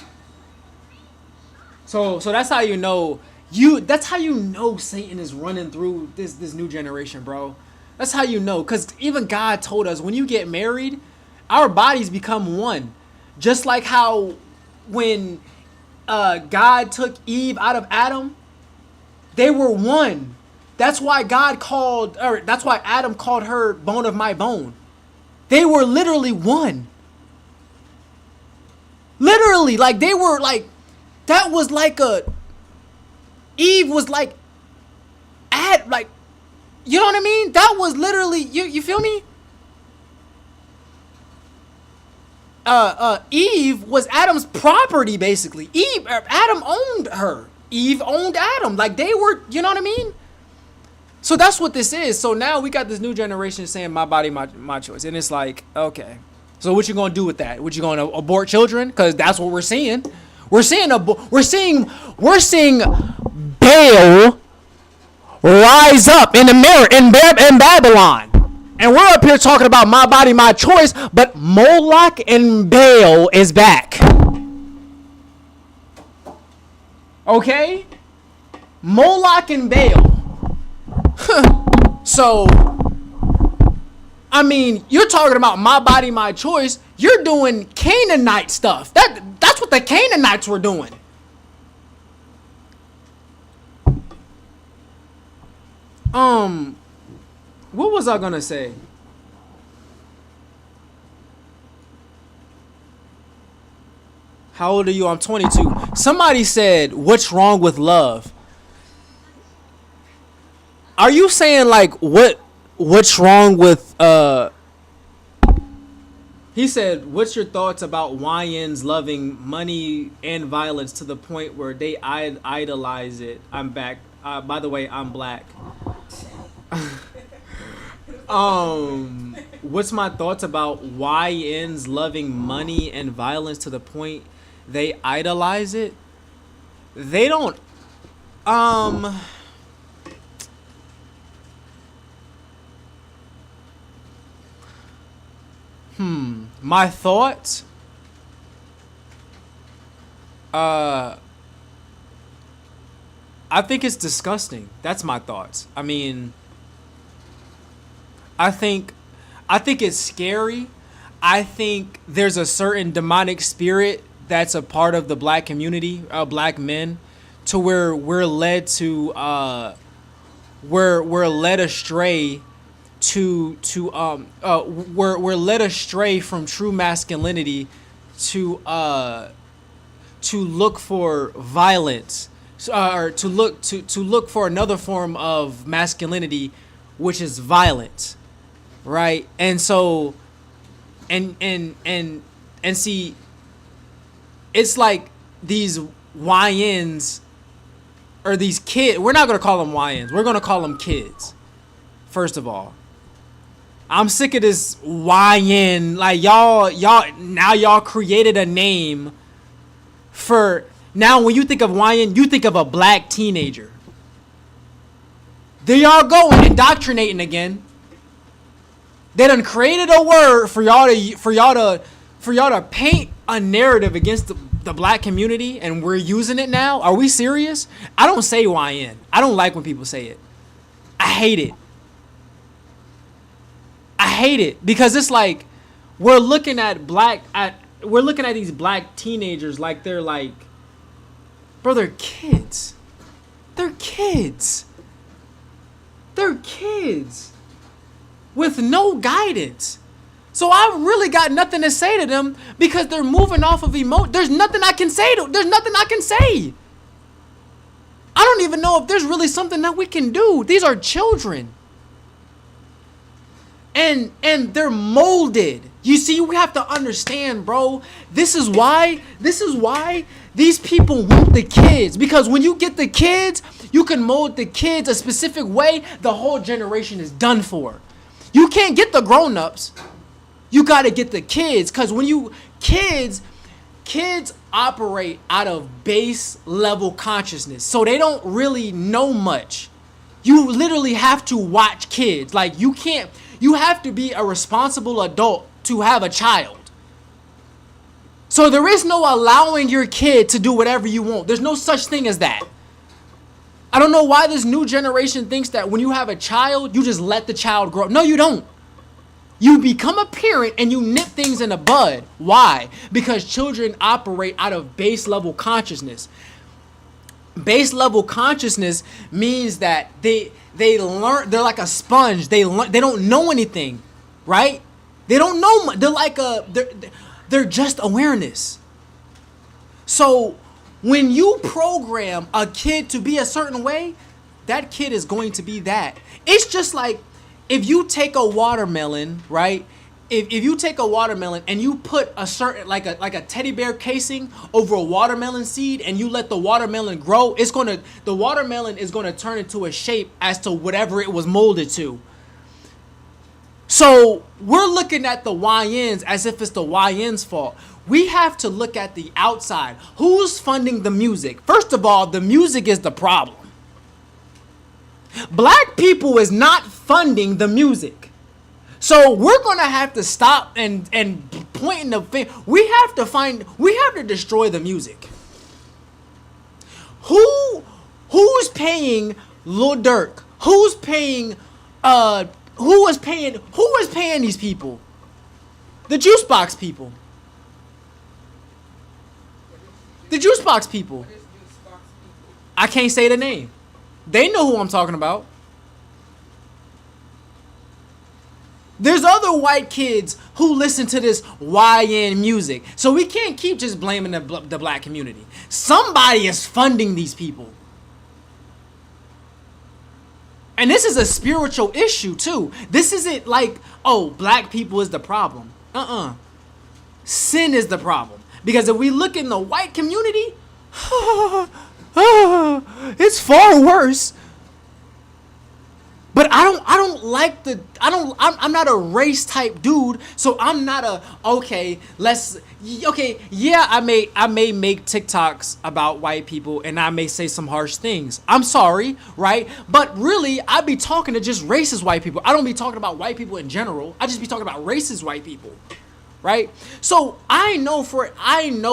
So that's how you know that's how you know Satan is running through this new generation, bro. That's how you know. Because even God told us when you get married, our bodies become one. Just like how when God took Eve out of Adam, they were one. That's why that's why Adam called her bone of my bone. They were literally one. Literally, like they were like, that was like Eve was like, you know what I mean? That was literally, you feel me? Eve was Adam's property, basically. Adam owned her. Eve owned Adam. Like they were, you know what I mean? So that's what this is. So now we got this new generation saying my body, my choice. And it's like, okay. So what you gonna do with that? What you gonna abort children? Because that's what we're seeing. We're seeing Baal rise up in in Babylon. And we're up here talking about my body, my choice, but Moloch and Baal is back. Okay? Moloch and Baal. So, I mean, you're talking about my body, my choice. You're doing Canaanite stuff. That's what the Canaanites were doing. What was I gonna say? How old are you? I'm 22. Somebody said, "What's wrong with love?" Are you saying like what's wrong with he said, "What's your thoughts about YNs loving money and violence to the point where they idolize it?" I'm back. By the way, I'm black. What's my thoughts about YNs loving money and violence to the point they idolize it? They don't. My thoughts. I think it's disgusting. That's my thoughts. I mean, I think it's scary. I think there's a certain demonic spirit that's a part of the black community, black men, to where we're led astray we're led astray from true masculinity to look for violence, or to look for another form of masculinity, which is violence, right? And so and see, it's like these YNs or these kids. We're not gonna call them YNs. We're gonna call them kids. First of all, I'm sick of this YN. Like y'all created a name for, now when you think of YN, you think of a black teenager. There y'all go, indoctrinating again. They done created a word for y'all to paint a narrative against the black community, and we're using it now. Are we serious? I don't say YN. I don't like when people say it. I hate it. I hate it because it's like we're looking at these black teenagers like they're like, bro, they're kids. They're kids. They're kids with no guidance. So I really got nothing to say to them because they're moving off of emotion. There's nothing I can say there's nothing I can say. I don't even know if there's really something that we can do. These are children. and they're molded. You see, we have to understand, bro. This is why these people want the kids, because when you get the kids, you can mold the kids a specific way. The whole generation is done for. You can't get the grown-ups. You got to get the kids, because when you kids operate out of base level consciousness, so they don't really know much. You literally have to watch kids. Like, you have to be a responsible adult to have a child. So there is no allowing your kid to do whatever you want. There's no such thing as that. I don't know why this new generation thinks that when you have a child, you just let the child grow. No, you don't. You become a parent and you nip things in the bud. Why? Because children operate out of base level consciousness. Base level consciousness means that they learn. They're like a sponge. They learn. They don't know anything, right? They don't know much. They're like they're just awareness. So when you program a kid to be a certain way, that kid is going to be that. It's just like if you take a watermelon, right? If you take a watermelon and you put a certain like a teddy bear casing over a watermelon seed and you let the watermelon grow, the watermelon is gonna turn into a shape as to whatever it was molded to. So we're looking at the YNs as if it's the YN's fault. We have to look at the outside. Who's funding the music? First of all, the music is the problem. Black people is not funding the music. So we're gonna have to stop and pointing the finger. We have to destroy the music. Who's paying Lil Durk? Who is paying these people? The Juice Box people. The Juice Box people. I can't say the name. They know who I'm talking about. There's other white kids who listen to this YN music. So we can't keep just blaming the black community. Somebody is funding these people. And this is a spiritual issue too. This isn't like, oh, black people is the problem. Sin is the problem. Because if we look in the white community, it's far worse. But I'm not a race type dude, so I'm not yeah, I may make TikToks about white people and I may say some harsh things. I'm sorry, right? But really, I be talking to just racist white people. I don't be talking about white people in general. I just be talking about racist white people, right? So I know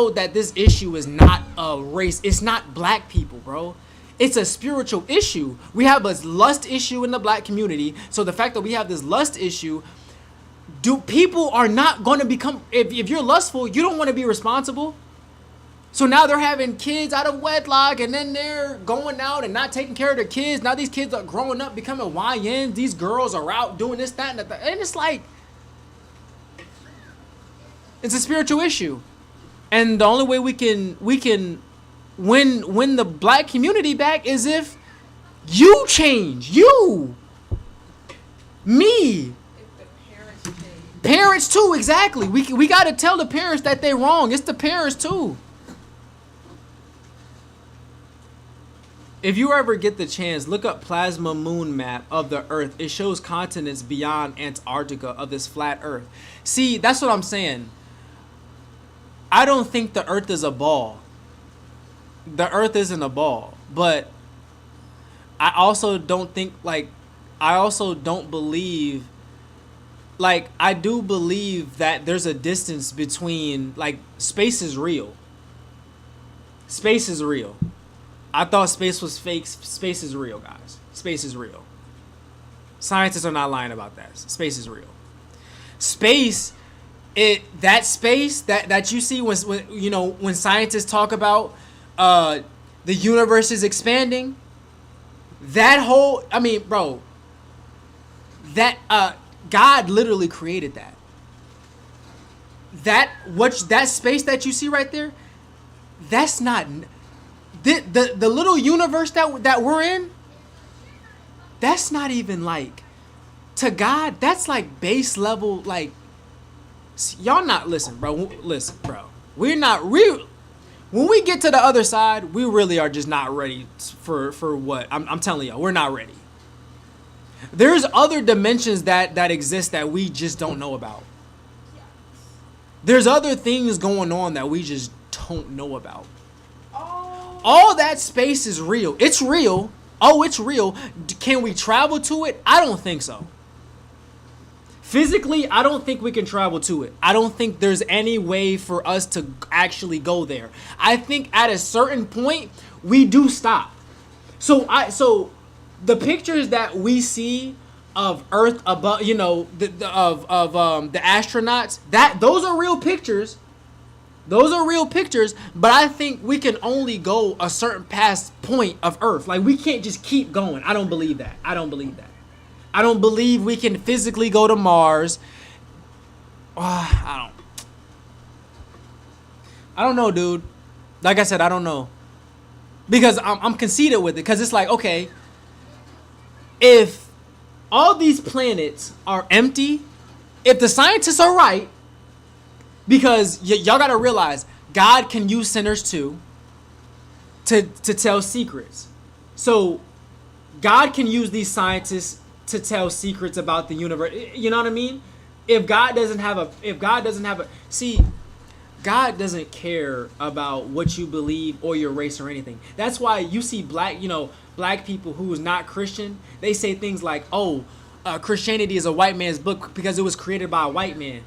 that this issue is not a race. It's not black people, bro. It's a spiritual issue. We have a lust issue in the black community. So the fact that we have this lust issue, people are not going to become, if you're lustful, you don't want to be responsible. So now they're having kids out of wedlock and then they're going out and not taking care of their kids. Now these kids are growing up, becoming YNs. These girls are out doing this, that, and that. And it's like, it's a spiritual issue. And the only way we can win the black community back is if you change. Me. Parents too, exactly. We got to tell the parents that they're wrong. It's the parents too. If you ever get the chance, look up plasma moon map of the Earth. It shows continents beyond Antarctica of this flat Earth. See, that's what I'm saying. I don't think the Earth is a ball. The Earth isn't a ball, but I also don't believe, like, I do believe that there's a distance between, like, space is real. Space is real. I thought space was fake. Space is real, guys. Space is real. Scientists are not lying about that. Space is real. Space, that space that you see when scientists talk about the universe is expanding, that whole, bro, that God literally created that. That space that you see right there, that's not the little universe that we're in. That's not even like to God, that's like base level. Like, y'all not listen, bro. Listen, bro. We're not real. When we get to the other side, we really are just not ready for what I'm telling y'all. We're not ready. There's other dimensions that exist that we just don't know about. There's other things going on that we just don't know about. Oh. All that space is real. It's real. Oh, it's real. Can we travel to it? I don't think so. Physically, I don't think we can travel to it. I don't think there's any way for us to actually go there. I think at a certain point, we do stop. So the pictures that we see of Earth above, you know, the astronauts, those are real pictures. Those are real pictures, but I think we can only go a certain past point of Earth. Like, we can't just keep going. I don't believe that. I don't believe we can physically go to Mars. I don't know, dude. Like I said, I don't know. Because I'm conceited with it. Because it's like, okay, if all these planets are empty, if the scientists are right, because y'all got to realize, God can use sinners too to tell secrets. So God can use these scientists to tell secrets about the universe. You know what I mean? God doesn't care about what you believe or your race or anything. That's why you see black people who is not Christian, they say things like, oh, Christianity is a white man's book because it was created by a white man.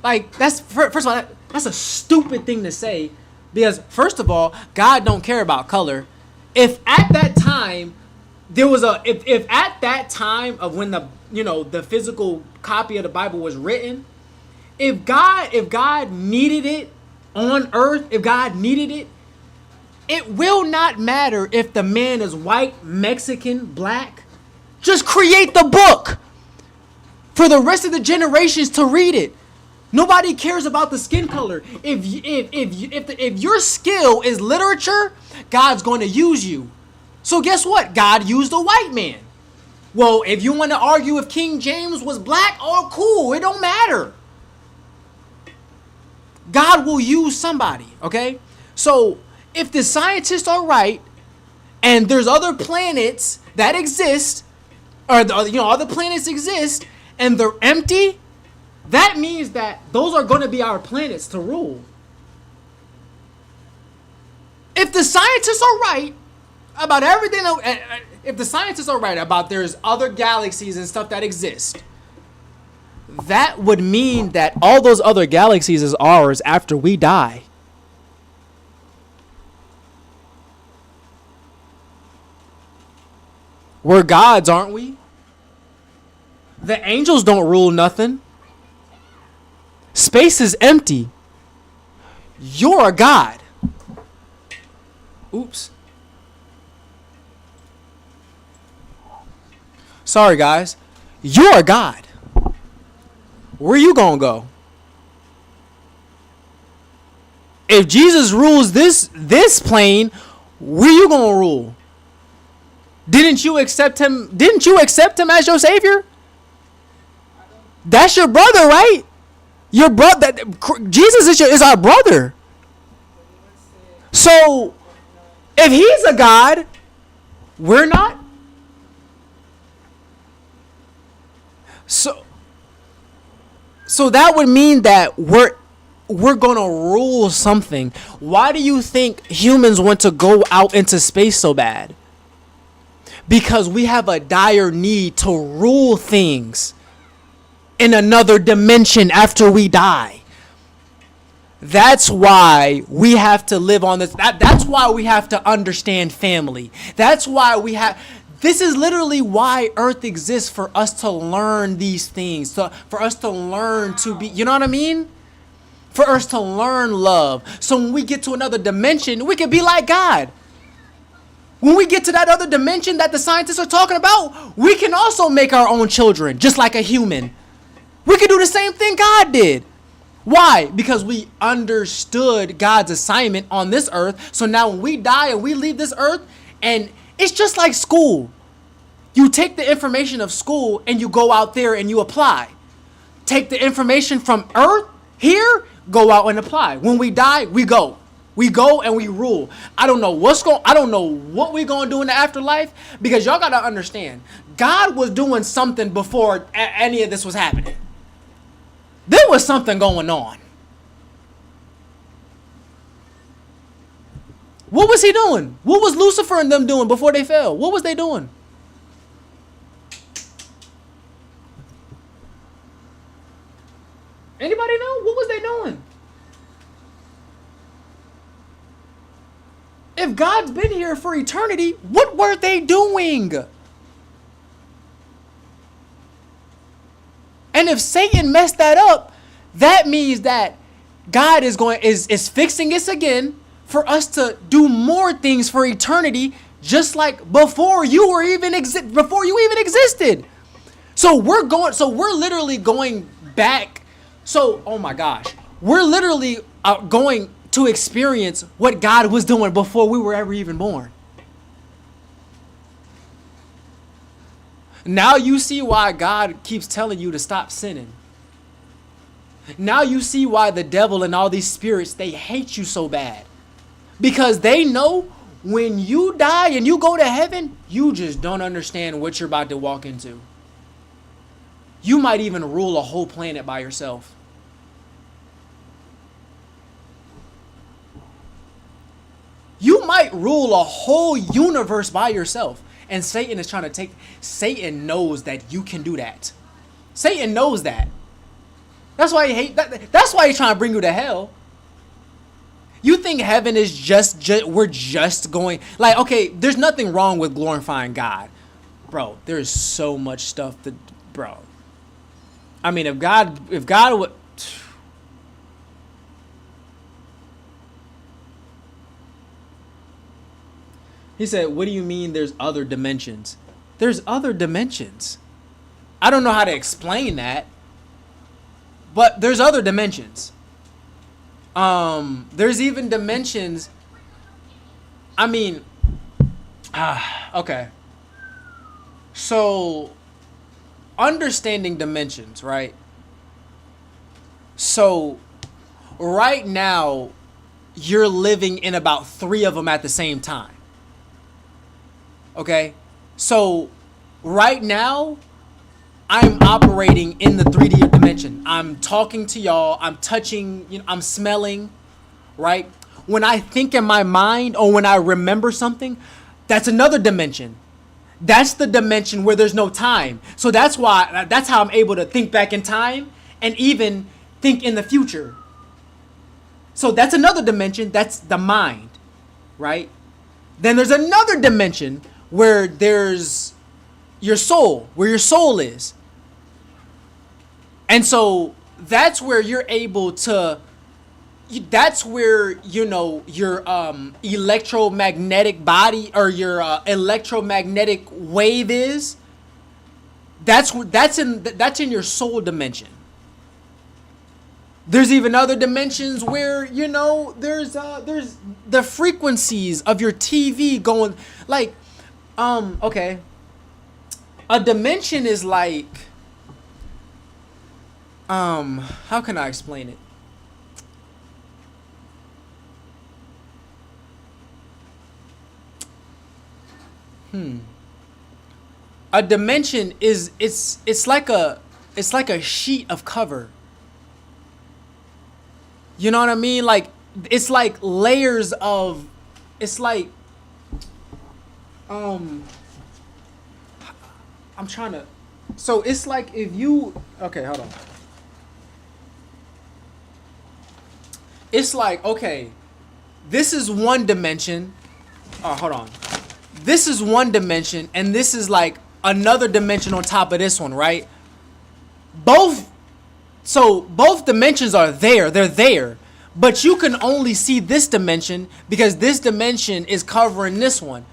First of all, that's a stupid thing to say, because first of all, God don't care about color. If at that time there was if at that time of when the physical copy of the Bible was written, if God needed it on earth, if God needed it, it will not matter if the man is white, Mexican, black. Just create the book for the rest of the generations to read it. Nobody cares about the skin color. If your skill is literature, God's going to use you. So guess what? God used a white man. Well, if you want to argue if King James was black, oh, cool. It don't matter. God will use somebody, okay? So if the scientists are right and there's other planets that exist, or other planets exist and they're empty, that means that those are going to be our planets to rule. If the scientists are right about everything, if the scientists are right about there's other galaxies and stuff that exist, that would mean that all those other galaxies is ours after we die. We're gods, aren't we? The angels don't rule nothing. Space is empty. You're a god. Oops. Sorry, guys. You're a god. Where you gonna go? If Jesus rules this plane, where you gonna rule? Didn't you accept him? Didn't you accept him as your savior? That's your brother, right? Your brother. Jesus is our brother. So, if he's a god, we're not. So that would mean that we're gonna rule something. Why do you think humans want to go out into space so bad? Because we have a dire need to rule things in another dimension after we die. That's why we have to live on this. That's why we have to understand family. That's why this is literally why Earth exists, for us to learn these things, for us to learn to be, you know what I mean? For us to learn love. So when we get to another dimension, we can be like God. When we get to that other dimension that the scientists are talking about, we can also make our own children, just like a human. We can do the same thing God did. Why? Because we understood God's assignment on this earth. So now when we die and we leave this earth, and it's just like school. You take the information of school and you go out there and you apply. Take the information from earth here, go out and apply. When we die, we go. We go and we rule. I don't know what we're going to do in the afterlife, because y'all got to understand, God was doing something before any of this was happening. There was something going on. What was he doing? What was Lucifer and them doing before they fell? What was they doing? Anybody know? What was they doing? If God's been here for eternity, what were they doing? And if Satan messed that up, that means that God is fixing this again for us to do more things for eternity, just like before you even existed. So we're literally going back. So, oh my gosh, we're literally going to experience what God was doing before we were ever even born. Now you see why God keeps telling you to stop sinning. Now you see why the devil and all these spirits, they hate you so bad. Because they know when you die and you go to heaven, you just don't understand what you're about to walk into. You might even rule a whole planet by yourself. You might rule a whole universe by yourself. And Satan knows that you can do that. Satan knows that. That's why that's why he's trying to bring you to hell. You think heaven is we're just going, like, okay, there's nothing wrong with glorifying God. Bro, there's so much stuff bro. I mean, if God would, he said, what do you mean there's other dimensions? There's other dimensions. I don't know how to explain that, but there's other dimensions. There's even dimensions. I mean, okay. So, understanding dimensions, right? So, right now, you're living in about 3 of them at the same time. Okay? So, right now, I'm operating in the 3D dimension. I'm talking to y'all. I'm touching, I'm smelling, right? When I think in my mind or when I remember something, that's another dimension. That's the dimension where there's no time. So that's how I'm able to think back in time and even think in the future. So that's another dimension. That's the mind, right? Then there's another dimension where there's your soul, where your soul is. And so that's where you're able to, that's where, your electromagnetic body or your electromagnetic wave is. That's in your soul dimension. There's even other dimensions where, there's the frequencies of your TV going, like, okay. A dimension is like, how can I explain it? A dimension is it's like a sheet of cover. You know what I mean? Like, it's like layers of, it's like, I'm trying to, so it's like if you, okay, hold on. It's like, okay, this is one dimension. Oh, hold on. This is one dimension, and this is like another dimension on top of this one, right? Both dimensions are there. They're there. But you can only see this dimension because this dimension is covering this one,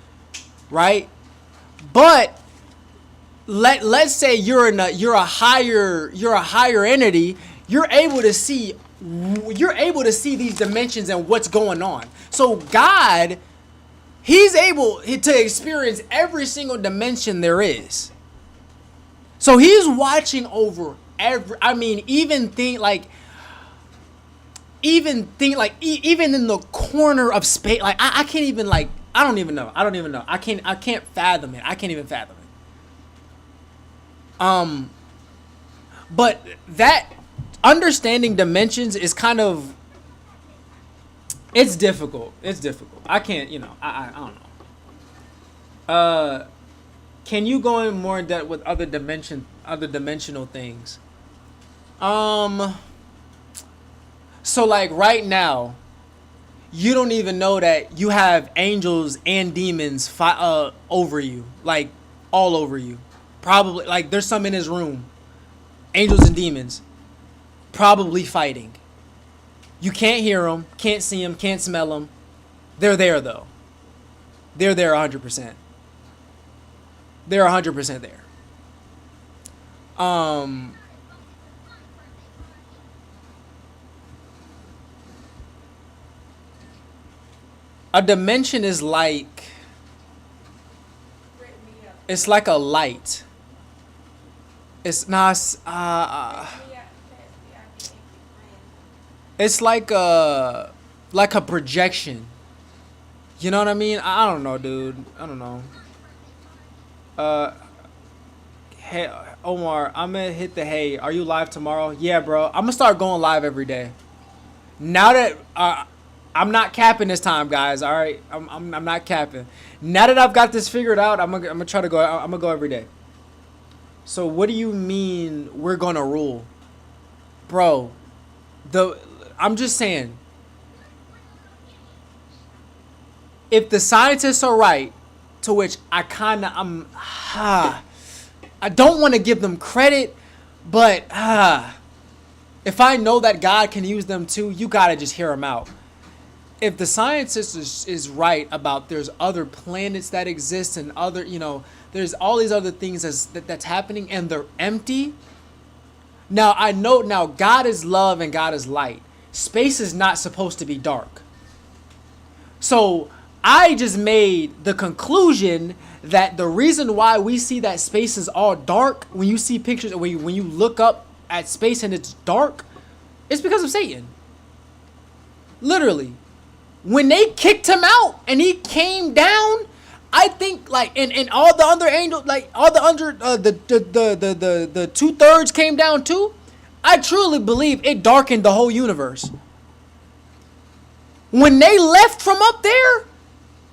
right? But let's say you're a higher entity. You're able to see these dimensions and what's going on. So God, He's able to experience every single dimension there is. So he's watching over every. I mean, even in the corner of space. Like I can't even like. I don't even know. I can't fathom it. I can't even fathom it. But that understanding dimensions is kind of. It's difficult. I can't. I don't know. Can you go in more in depth with other dimensional things? So like right now, you don't even know that you have angels and demons over you, like all over you. Probably like there's some in his room, angels and demons, probably fighting. You can't hear them, can't see them, can't smell them. They're there though. They're there 100%. They're 100% there. A dimension is like, it's like a light. It's not. It's like a projection. You know what I mean? I don't know, dude. I don't know. Hey, Omar, I'm gonna hit the hey. Are you live tomorrow? Yeah, bro. I'm gonna start going live every day. Now that I'm not capping this time, guys. All right, I'm not capping. Now that I've got this figured out, I'm gonna try to go. I'm gonna go every day. So what do you mean we're gonna rule, bro? I'm just saying. If the scientists are right, to which I don't want to give them credit, but if I know that God can use them too, you gotta just hear them out. If the scientist is right about there's other planets that exist and other, there's all these other things that's happening and they're empty. Now I know God is love and God is light. Space is not supposed to be dark. So I just made the conclusion that the reason why we see that space is all dark, when you see pictures, when you look up at space and it's dark, it's because of Satan. Literally. When they kicked him out and he came down, I think and all the other angels, all the under the 2/3 came down too. I truly believe it darkened the whole universe. When they left from up there,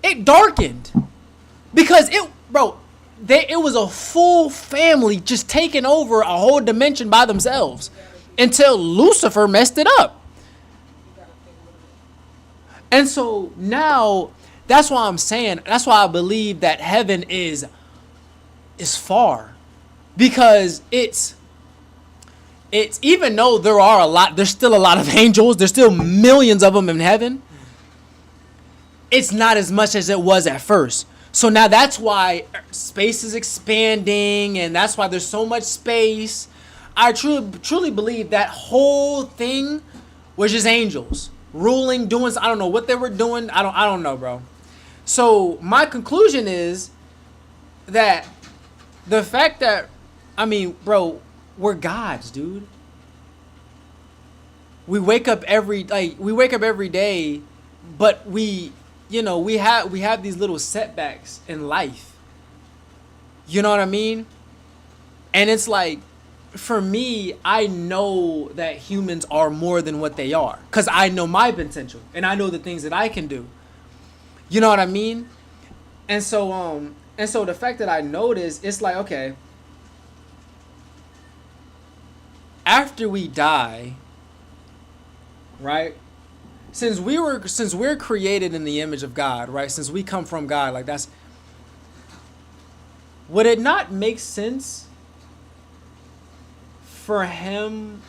it darkened because it was a full family just taking over a whole dimension by themselves until Lucifer messed it up. And so now that's why I'm saying, that's why I believe that heaven is far, because it's even though there's still a lot of angels, there's still millions of them in heaven. It's not as much as it was at first. So now that's why space is expanding, and that's why there's so much space. I truly believe that whole thing was just angels ruling, doing. I don't know what they were doing. I don't know, bro. So my conclusion is that the fact that, bro, we're gods, dude. We wake up every day, but we have these little setbacks in life. You know what I mean? And it's like, for me, I know that humans are more than what they are, because I know my potential and I know the things that I can do. You know what I mean? And so the fact that I know this, it's like, okay, after we die, right? Since we're created in the image of God, right? Since we come from God, would it not make sense for him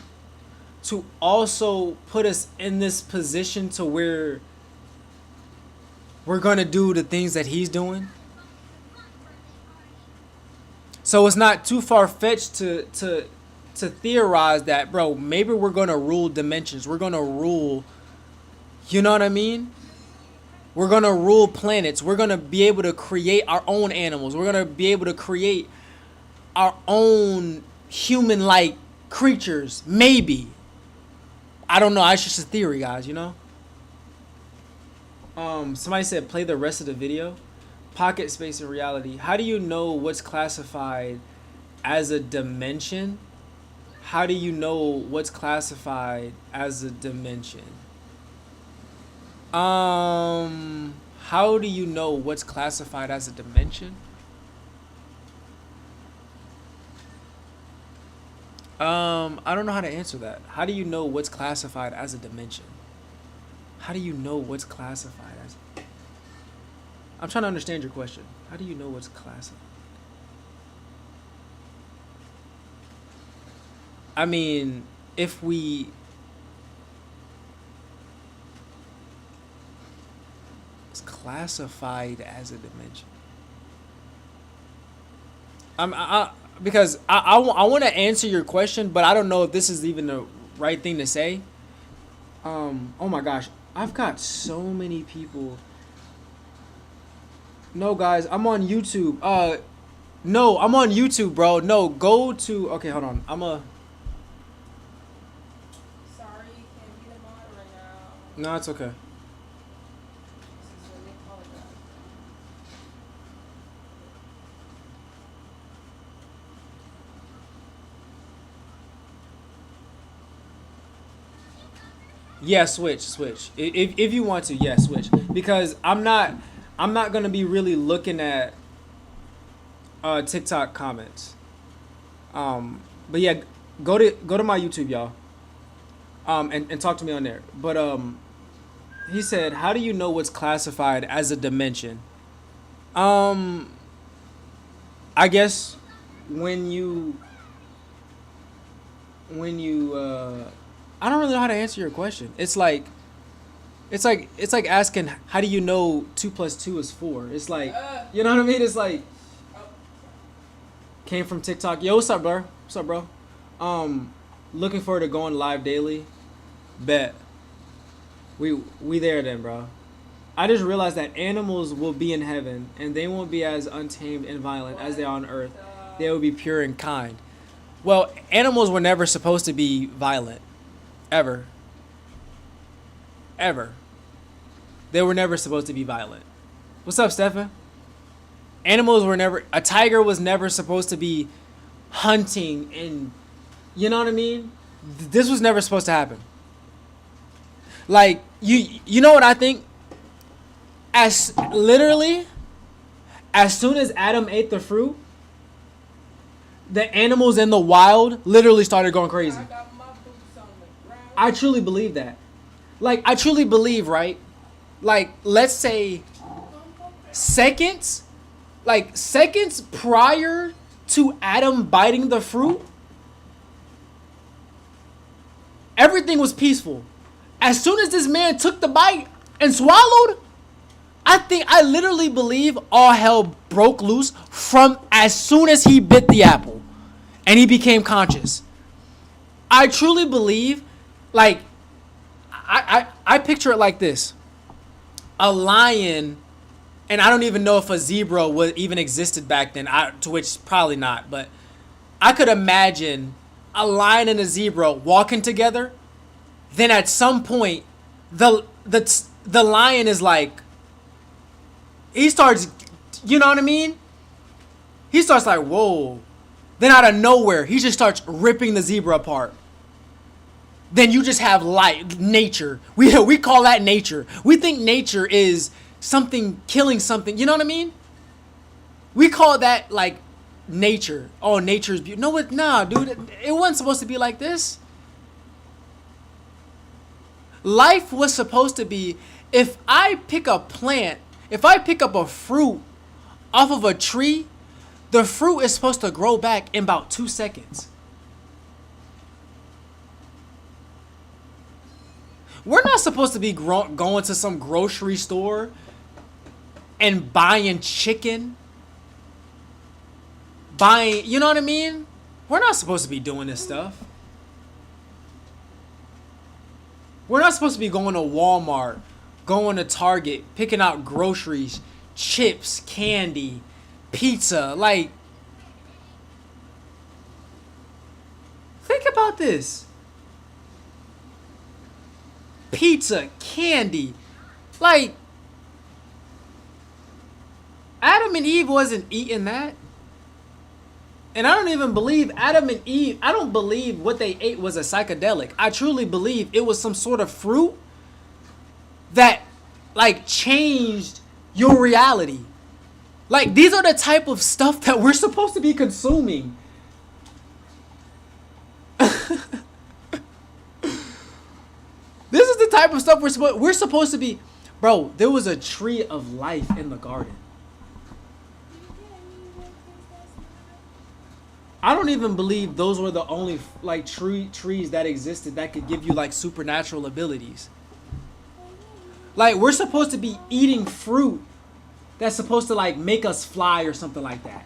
to also put us in this position to where we're going to do the things that he's doing? So it's not too far-fetched to theorize that, bro, maybe we're going to rule dimensions. We're going to rule, you know what I mean? We're going to rule planets. We're going to be able to create our own animals. We're going to be able to create our own human-like creatures. Maybe. I don't know. It's just a theory, guys, you know? Somebody said play the rest of the video. Pocket space and reality. How do you know what's classified as a dimension? How do you know what's classified as a dimension? How do you know what's classified as a dimension? I don't know how to answer that. How do you know what's classified as a dimension? How do you know what's classified as? I'm trying to understand your question. How do you know what's classified? I mean, if we it's classified as a dimension. Because I want to answer your question, but I don't know if this is even the right thing to say. Oh my gosh, I've got so many people. No, guys, I'm on YouTube. No, I'm on YouTube, bro. No, go to. Okay, hold on. Sorry, you can't be the mod right now. No, it's okay. This is really apologize. Yeah, switch. If you want to, yeah, switch. Because I'm not gonna be really looking at TikTok comments. But yeah, go to my YouTube, y'all. And talk to me on there. But he said, how do you know what's classified as a dimension? I guess when you I don't really know how to answer your question. It's like asking, how do you know 2 + 2 is 4? It's like, you know what I mean? It's like, came from TikTok. Yo, what's up, bro? What's up, bro? Looking forward to going live daily. Bet. We there then, bro. I just realized that animals will be in heaven, and they won't be as untamed and violent as they are on earth. They will be pure and kind. Well, animals were never supposed to be violent. Ever. They were never supposed to be violent. What's up, Stefan? Animals were never... A tiger was never supposed to be hunting and... You know what I mean? This was never supposed to happen. Like, you know what I think? Literally, as soon as Adam ate the fruit, the animals in the wild literally started going crazy. I got my boots on the ground. I truly believe that. Like, I truly believe, right? Like, let's say seconds prior to Adam biting the fruit, everything was peaceful. As soon as this man took the bite and swallowed, I literally believe all hell broke loose from as soon as he bit the apple and he became conscious. I truly believe, like, I picture it like this. A lion, and I don't even know if a zebra even existed back then, to which probably not, but I could imagine a lion and a zebra walking together. Then at some point, the lion is like, he starts, you know what I mean? He starts like, whoa. Then out of nowhere, he just starts ripping the zebra apart. Then you just have nature. We call that nature. We think nature is something killing something. You know what I mean? We call that like nature. Oh, nature's beautiful. No, nah, dude. It wasn't supposed to be like this. Life was supposed to be, if I pick a plant, if I pick up a fruit off of a tree, the fruit is supposed to grow back in about 2 seconds. We're not supposed to be going to some grocery store and buying chicken. You know what I mean? We're not supposed to be doing this stuff. We're not supposed to be going to Walmart going to Target, picking out groceries, chips, candy, pizza. Like, think about this. Pizza, candy. Like, Adam and Eve wasn't eating that. And I don't even believe Adam and Eve, I don't believe what they ate was a psychedelic. I truly believe it was some sort of fruit that, like, changed your reality. Like, these are the type of stuff that we're supposed to be consuming. This is the type of stuff we're supposed to be. Bro, there was a tree of life in the garden. I don't even believe those were the only like trees that existed that could give you like supernatural abilities. Like, we're supposed to be eating fruit that's supposed to like make us fly or something like that.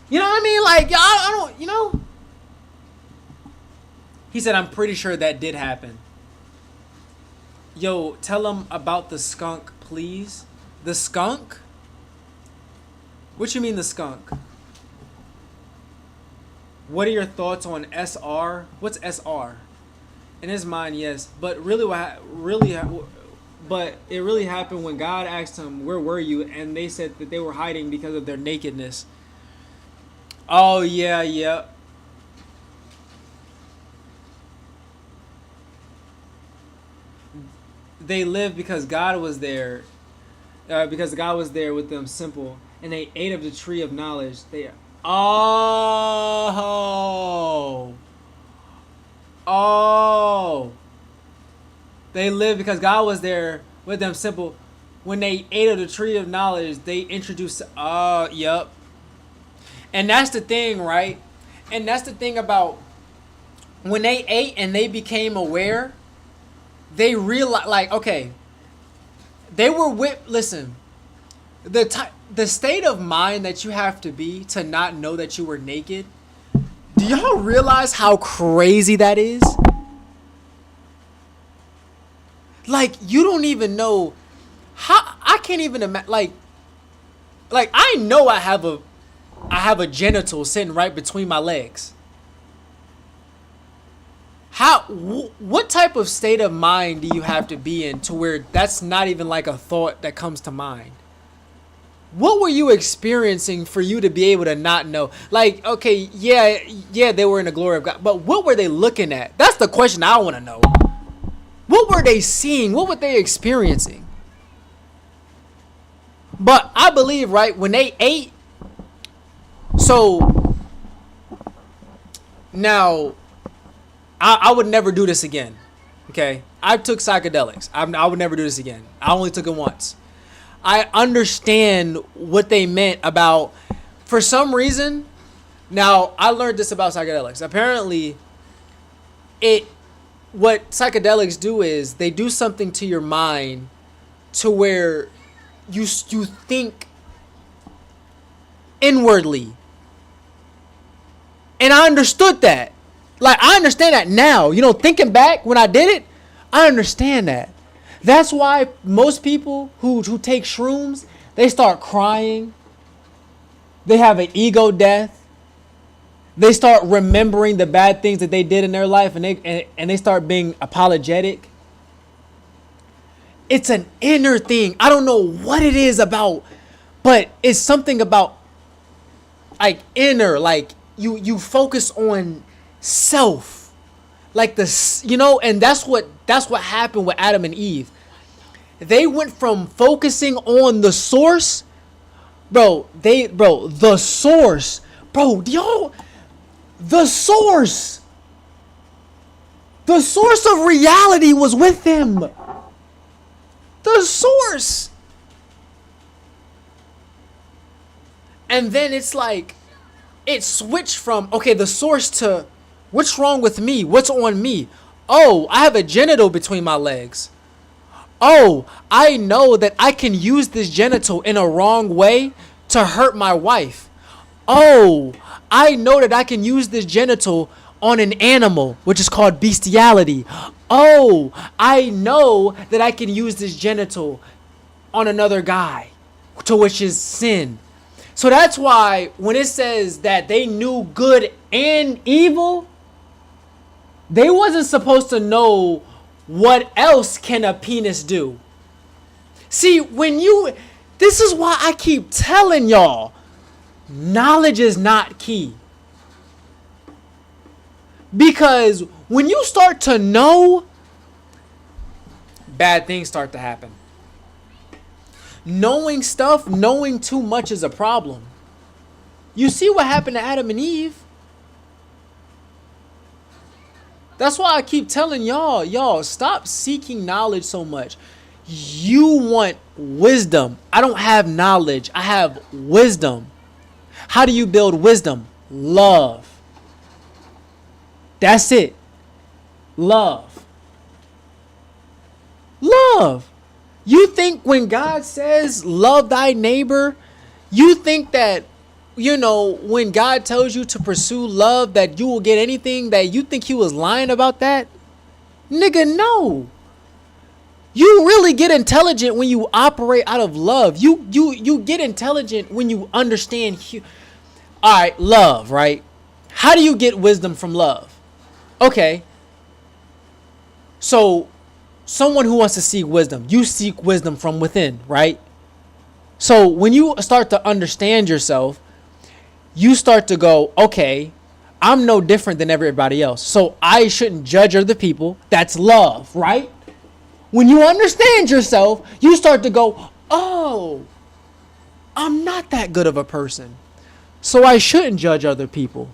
You know what I mean? Like, I don't, you know. He said, I'm pretty sure that did happen. Yo, tell him about the skunk, please. The skunk? What you mean the skunk? What are your thoughts on SR? What's SR? In his mind, yes, but really, but it really happened when God asked him, "Where were you?" And they said that they were hiding because of their nakedness. Oh yeah, yeah. They lived because God was there, because God was there with them. Simple, and they ate of the tree of knowledge. Oh. They lived because God was there with them. Simple. When they ate of the tree of knowledge, they introduced. Yep. And that's the thing, right? And that's the thing about when they ate and they became aware. They realized, like, okay, they were listen, the state of mind that you have to be to not know that you were naked. Do y'all realize how crazy that is? Like, you don't even know how. I can't even imagine. Like I know I have a genital sitting right between my legs. What type of state of mind do you have to be in to where that's not even like a thought that comes to mind? What were you experiencing for you to be able to not know? Like, okay, yeah, they were in the glory of God, but what were they looking at? That's the question I want to know. What were they seeing? What were they experiencing? But I believe, right, when they ate, so now I would never do this again. Okay, I took psychedelics. I would never do this again. I only took it once. I understand what they meant about, for some reason. Now, I learned this about psychedelics. Apparently, what psychedelics do is they do something to your mind to where you think inwardly. And I understood that. Like, I understand that now. You know, thinking back when I did it, I understand that. That's why most people who take shrooms, they start crying. They have an ego death. They start remembering the bad things that they did in their life, and they start being apologetic. It's an inner thing. I don't know what it is about, but it's something about like inner, like you focus on self, like this, you know, and that's what happened with Adam and Eve. They went from focusing on the source, the source, the source of reality was with them. The source. And then it's like, it switched from, okay, the source to, what's wrong with me? What's on me? Oh, I have a genital between my legs. Oh, I know that I can use this genital in a wrong way to hurt my wife. Oh, I know that I can use this genital on an animal, which is called bestiality. Oh, I know that I can use this genital on another guy, to which is sin. So that's why when it says that they knew good and evil, they wasn't supposed to know what else can a penis do. See, this is why I keep telling y'all, knowledge is not key. Because when you start to know, bad things start to happen. Knowing too much is a problem. You see what happened to Adam and Eve? That's why I keep telling y'all, stop seeking knowledge so much. You want wisdom. I don't have knowledge. I have wisdom. How do you build wisdom? Love. That's it. Love. Love. You think when God says love thy neighbor, you think that, when God tells you to pursue love, that you will get anything, that you think he was lying about that? Nigga, no. You really get intelligent when you operate out of love. You get intelligent when you understand. All right, love, right? How do you get wisdom from love? Okay. So, someone who wants to seek wisdom, you seek wisdom from within, right? So, when you start to understand yourself, you start to go, okay, I'm no different than everybody else, so I shouldn't judge other people. That's love, right? When you understand yourself, you start to go, oh, I'm not that good of a person, so I shouldn't judge other people.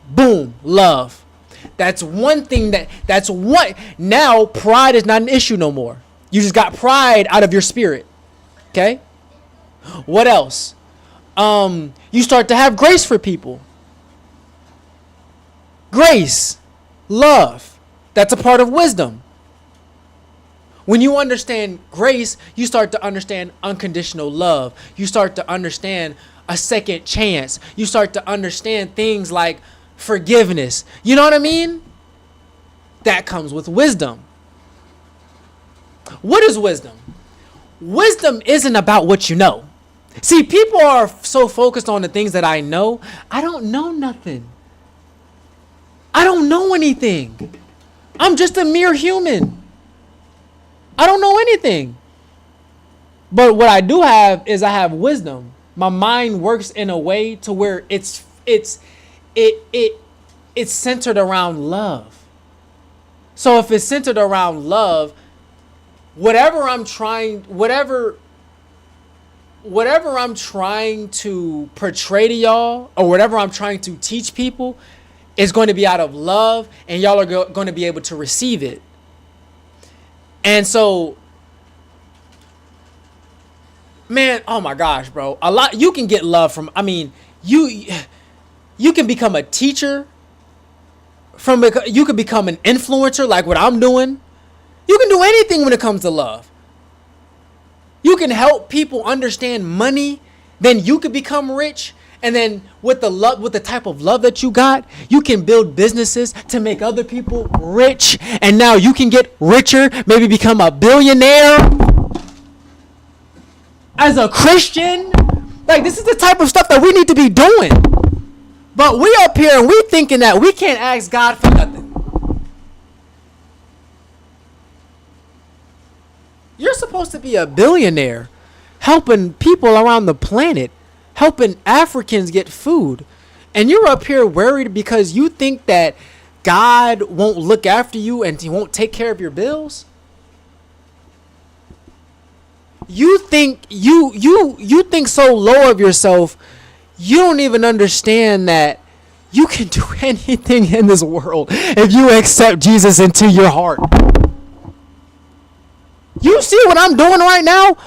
Boom, love. That's one thing now pride is not an issue no more. You just got pride out of your spirit. Okay? What else? You start to have grace for people. Grace, love. That's a part of wisdom. When you understand grace, you start to understand unconditional love. You start to understand a second chance. You start to understand things like forgiveness. You know what I mean? That comes with wisdom. What is wisdom? Wisdom isn't about what you know. See, people are so focused on the things that I know. I don't know nothing. I don't know anything. I'm just a mere human. I don't know anything. But what I do have is I have wisdom. My mind works in a way to where it's centered around love. So if it's centered around love, whatever I'm trying to portray to y'all, or whatever I'm trying to teach people, is going to be out of love, and y'all are going to be able to receive it. And so, man, oh my gosh, bro, you can get love from, you can become a teacher you can become an influencer like what I'm doing. You can do anything when it comes to love. You can help people understand money, then you can become rich. And then with the type of love that you got, you can build businesses to make other people rich. And now you can get richer, maybe become a billionaire as a Christian. Like, this is the type of stuff that we need to be doing. But we up here and we thinking that we can't ask God for nothing. You're supposed to be a billionaire, helping people around the planet, helping Africans get food. And you're up here worried because you think that God won't look after you and he won't take care of your bills? You think you think so low of yourself, you don't even understand that you can do anything in this world if you accept Jesus into your heart. You see what I'm doing right now?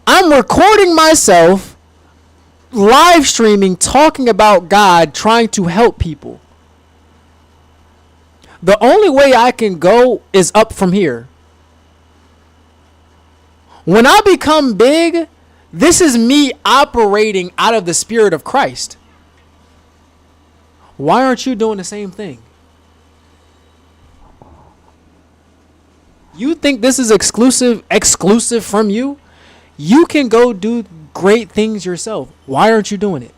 I'm recording myself, live streaming, talking about God, trying to help people. The only way I can go is up from here. When I become big, this is me operating out of the Spirit of Christ. Why aren't you doing the same thing? You think this is exclusive from you? You can go do great things yourself. Why aren't you doing it?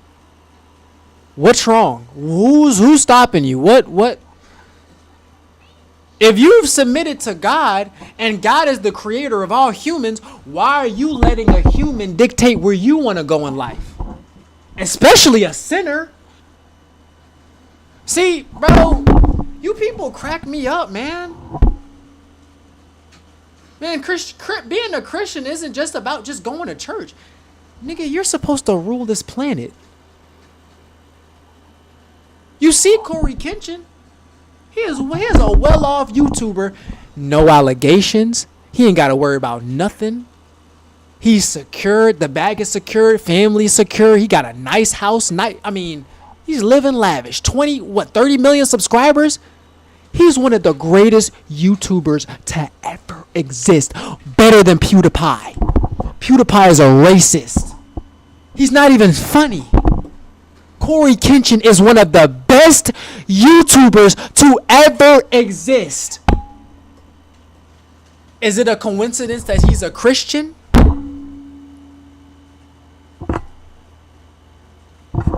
What's wrong? Who's stopping you? What? If you've submitted to God and God is the creator of all humans, why are you letting a human dictate where you want to go in life? Especially a sinner. See, bro, you people crack me up, man. Man, being a Christian isn't just about just going to church. Nigga, you're supposed to rule this planet. You see Corey Kenshin? He is a well-off YouTuber. No allegations. He ain't got to worry about nothing. He's secured. The bag is secured. Family secure. He got a nice house. He's living lavish. 30 million subscribers? He's one of the greatest YouTubers to ever exist. Better than PewDiePie. PewDiePie is a racist. He's not even funny. Corey Kenshin is one of the best YouTubers to ever exist. Is it a coincidence that he's a Christian?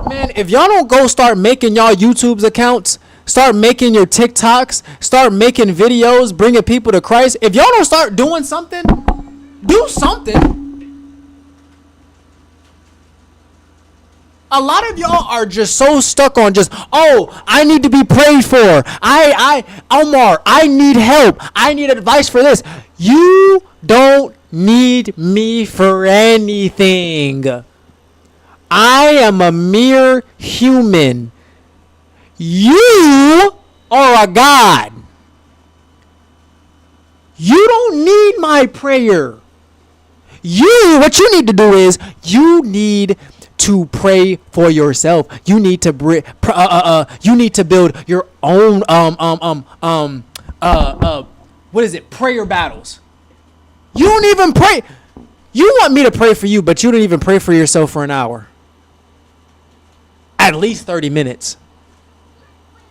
Man, if y'all don't go start making y'all YouTube's accounts, start making your TikToks, start making videos, bringing people to Christ, if y'all don't start doing something, do something. A lot of y'all are just so stuck on just, oh, I need to be prayed for. Omar, I need help. I need advice for this. You don't need me for anything. I am a mere human. You are a God. You don't need my prayer. What you need to do is you need to pray for yourself. You need to you need to build your own prayer battles. You don't even pray. You want me to pray for you, but you don't even pray for yourself for an hour. At least 30 minutes.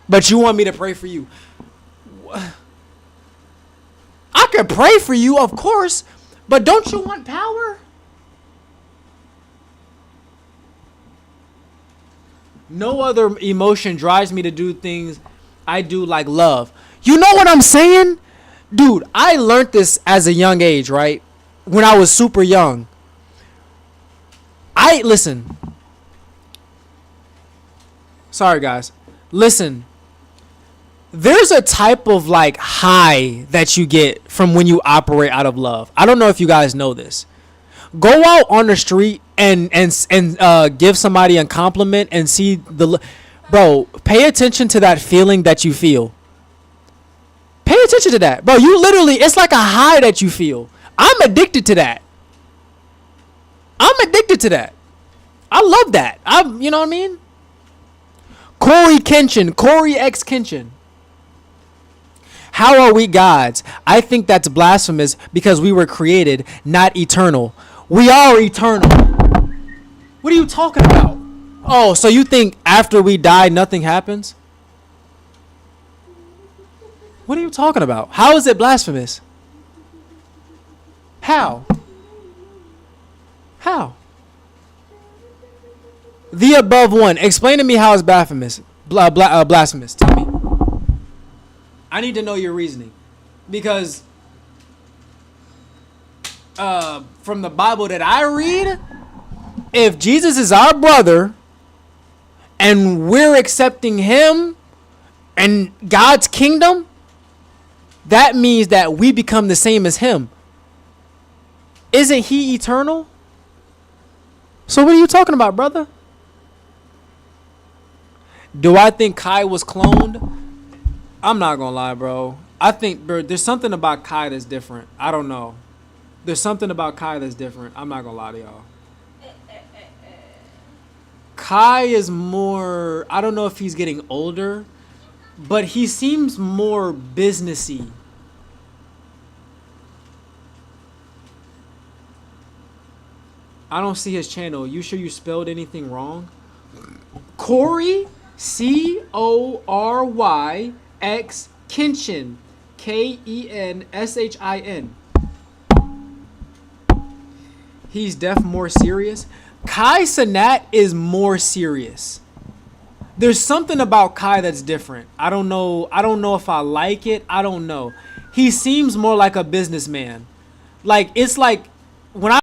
But you want me to pray for you. I could pray for you, of course, but don't you want power? No other emotion drives me to do things I do like love. You know what I'm saying? Dude, I learned this as a young age, right? When I was super young. Listen. Sorry, guys. Listen. There's a type of like high that you get from when you operate out of love. I don't know if you guys know this. Go out on the street and give somebody a compliment and see bro, pay attention to that feeling that you feel. Pay attention to that. Bro, it's like a high that you feel. I'm addicted to that. I love that. You know what I mean? Corey X Kenshin. How are we gods? I think that's blasphemous because we were created, not eternal. We are eternal. What are you talking about? Oh, so you think after we die, nothing happens? What are you talking about? How is it blasphemous? How? The above one. Explain to me how it's blasphemous. Blasphemous. Tell me. I need to know your reasoning. Because from the Bible that I read, if Jesus is our brother and we're accepting him and God's kingdom, that means that we become the same as him. Isn't he eternal? So what are you talking about, brother? Do I think Kai was cloned? I'm not gonna lie, bro. I think, bro, there's something about Kai that's different. I don't know. There's something about Kai that's different. I'm not gonna lie to y'all. Kai is more, I don't know if he's getting older, but he seems more businessy. I don't see his channel. You sure you spelled anything wrong? Corey, Cory X Kenshin. Kenshin. He's def more serious. Kai Cenat is more serious. There's something about Kai that's different. I don't know if I like it. I don't know. He seems more like a businessman. Like it's like when I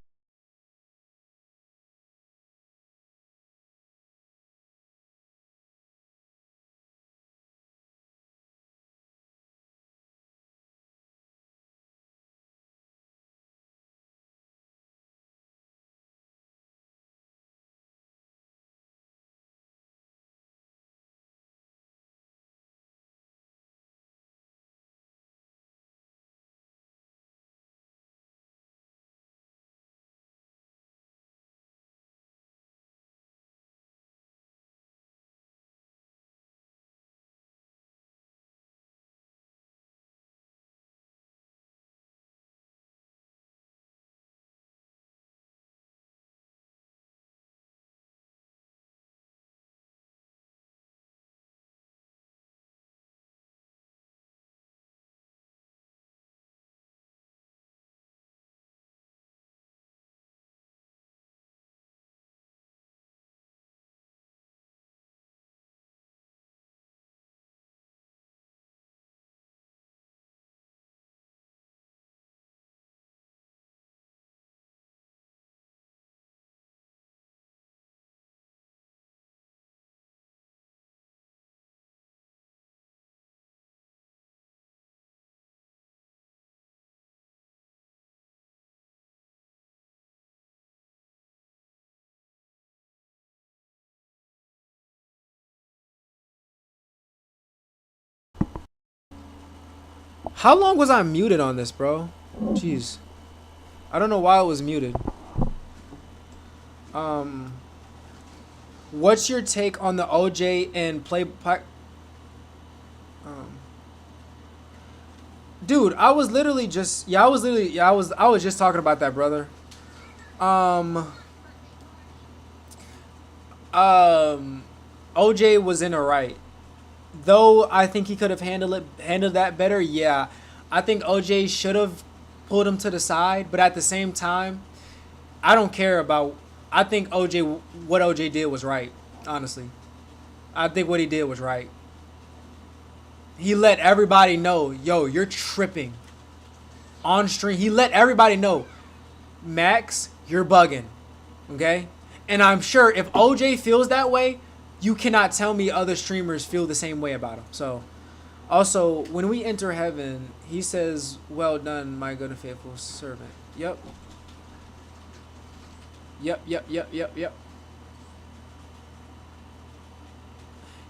How long was I muted on this, bro? Jeez. I don't know why it was muted. What's your take on the OJ and dude, I was just talking about that, brother. OJ was in a right. Though I think he could have handled that better. Yeah. I think OJ should have pulled him to the side, but at the same time, I don't care about I think what OJ did was right, honestly. I think what he did was right. He let everybody know, yo, you're tripping. On stream, he let everybody know, Max, you're bugging. Okay? And I'm sure if OJ feels that way, you cannot tell me other streamers feel the same way about him. So, also, when we enter heaven, he says, well done, my good and faithful servant. Yep. Yep.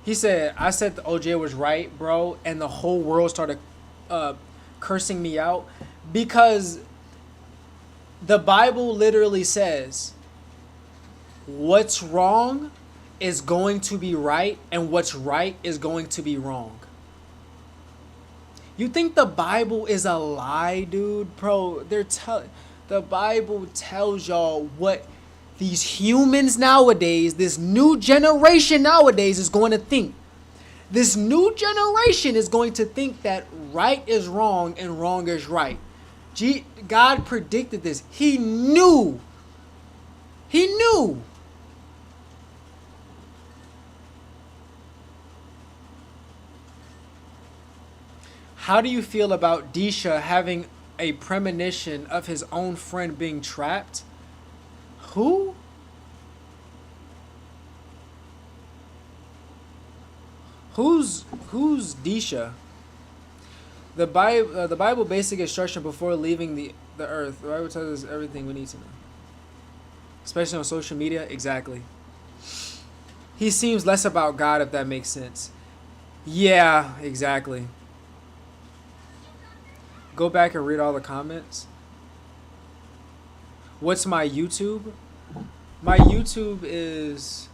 He said, I said the OJ was right, bro, and the whole world started cursing me out because the Bible literally says what's wrong is going to be right and what's right is going to be wrong. You think the Bible is a lie, dude? Bro, the Bible tells y'all what these humans nowadays, this new generation nowadays is going to think. This new generation is going to think that right is wrong and wrong is right. God predicted this. He knew. He knew. How do you feel about Disha having a premonition of his own friend being trapped? Who? Who's Disha? The Bible basic instruction before leaving the earth. The Bible tells us everything we need to know. Especially on social media, exactly. He seems less about God, if that makes sense. Yeah, exactly. Go back and read all the comments. What's my YouTube? My YouTube is...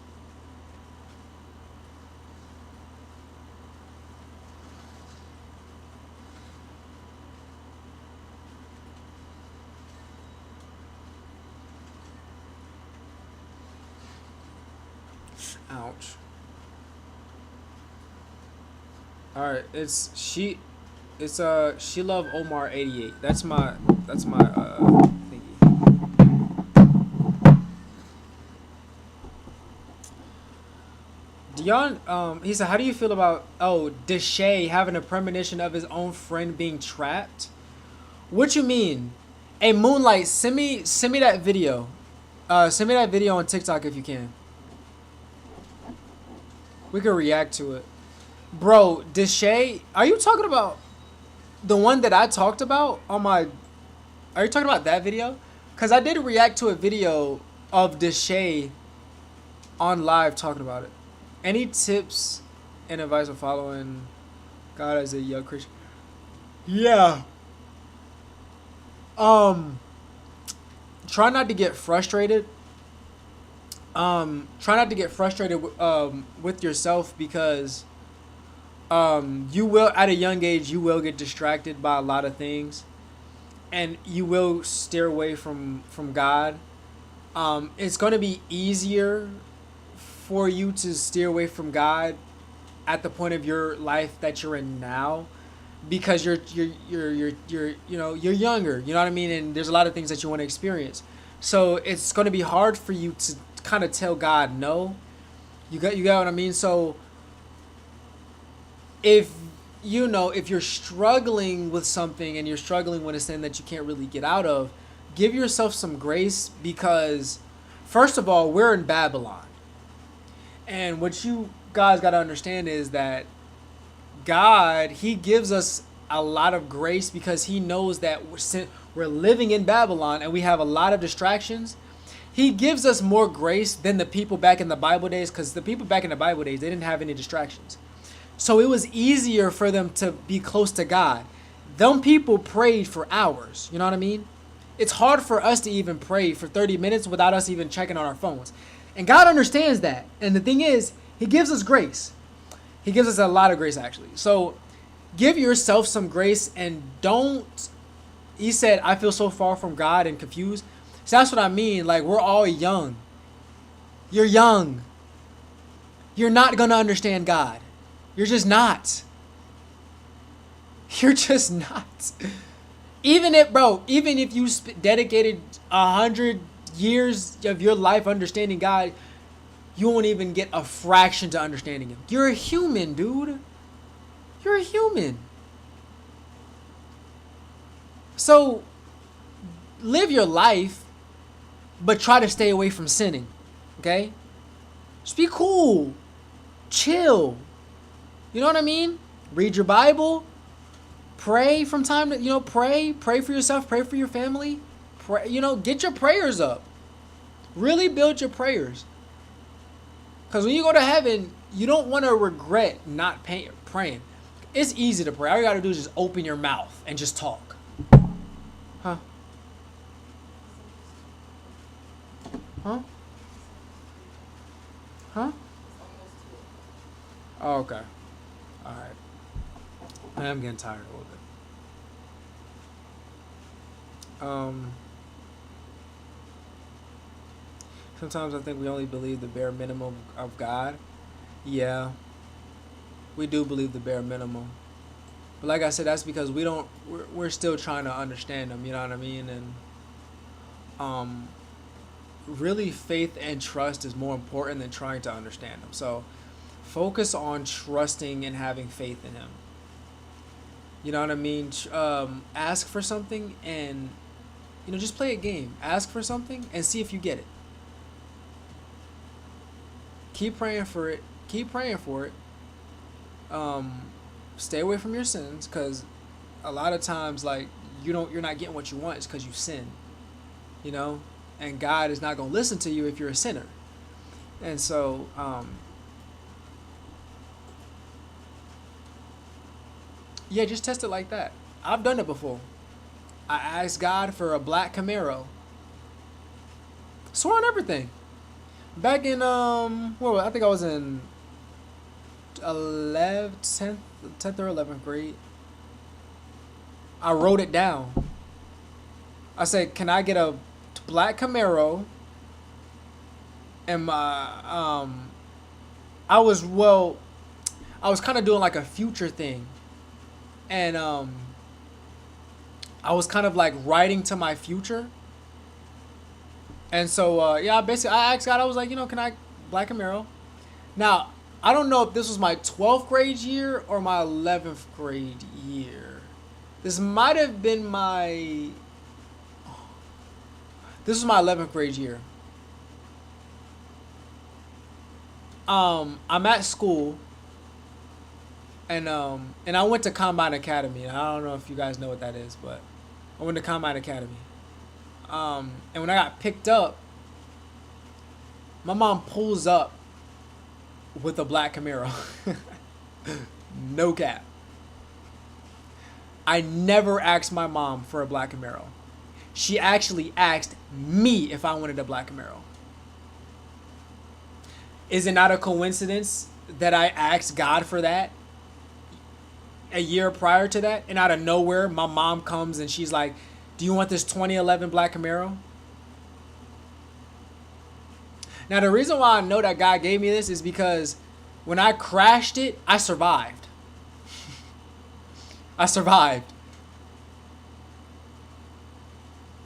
Ouch. Alright, it's It's she love Omar 88. That's my thingy. Dion, he said, how do you feel about Deshay having a premonition of his own friend being trapped? What you mean? Hey Moonlight, send me that video. Send me that video on TikTok if you can. We can react to it. Bro, Deshay, are you talking about the one that I talked about on my... Are you talking about that video? Because I did react to a video of Deshay on live talking about it. Any tips and advice for following God as a young Christian? Yeah. Try not to get frustrated. Try not to get frustrated with yourself, because you will, at a young age, you will get distracted by a lot of things, and you will steer away from God. It's going to be easier for you to steer away from God at the point of your life that you're in now, because you're you're younger, you know what I mean, and there's a lot of things that you want to experience. So it's going to be hard for you to kind of tell God no. You got what I mean? So if you're struggling with something and you're struggling with a sin that you can't really get out of, give yourself some grace, because first of all, we're in Babylon. And what you guys got to understand is that God, he gives us a lot of grace because he knows that we're living in Babylon and we have a lot of distractions. He gives us more grace than the people back in the Bible days, because the people back in the Bible days, they didn't have any distractions. So it was easier for them to be close to God. Them people prayed for hours. You know what I mean? It's hard for us to even pray for 30 minutes without us even checking on our phones. And God understands that. And the thing is, he gives us grace. He gives us a lot of grace, actually. So give yourself some grace and don't... He said, I feel so far from God and confused. So that's what I mean. Like, we're all young. You're young. You're not going to understand God. You're just not. You're just not. Even if you dedicated 100 years of your life understanding God, you won't even get a fraction to understanding him. You're a human, dude. You're a human. So live your life, but try to stay away from sinning. Okay? Just be cool. Chill. You know what I mean? Read your Bible. Pray from time to, pray for yourself, pray for your family. Pray, get your prayers up. Really build your prayers. Because when you go to heaven, you don't want to regret not praying. It's easy to pray. All you got to do is just open your mouth and just talk. Huh? Huh? Huh? Oh, okay. All right. I am getting tired a little bit. Sometimes I think we only believe the bare minimum of God. Yeah, we do believe the bare minimum. But like I said, that's because we're still trying to understand him, you know what I mean? And really faith and trust is more important than trying to understand him. So focus on trusting and having faith in him. You know what I mean? Ask for something and, just play a game. Ask for something and see if you get it. Keep praying for it. Keep praying for it. Stay away from your sins, because a lot of times, like, you're not getting what you want. It's because you sin. And God is not going to listen to you if you're a sinner. And so, yeah, just test it like that. I've done it before. I asked God for a black Camaro. Swore on everything. Back in, I think I was in 10th or 11th grade. I wrote it down. I said, can I get a black Camaro? And I was kind of doing like a future thing. and I was kind of like writing to my future. And so yeah, basically I asked God, I was like, can I Black Camaro? Now, I don't know if this was my 12th grade year or my 11th grade year. This might have been this was my 11th grade year. I'm at school, and I went to Combine Academy. I don't know if you guys know what that is, but I went to Combine Academy. And when I got picked up, my mom pulls up with a Black Camaro. No cap. I never asked my mom for a Black Camaro. She actually asked me if I wanted a Black Camaro. Is it not a coincidence that I asked God for that a year prior to that? And out of nowhere, my mom comes and she's like, do you want this 2011 Black Camaro? Now, the reason why I know that God gave me this is because when I crashed it, I survived. I survived.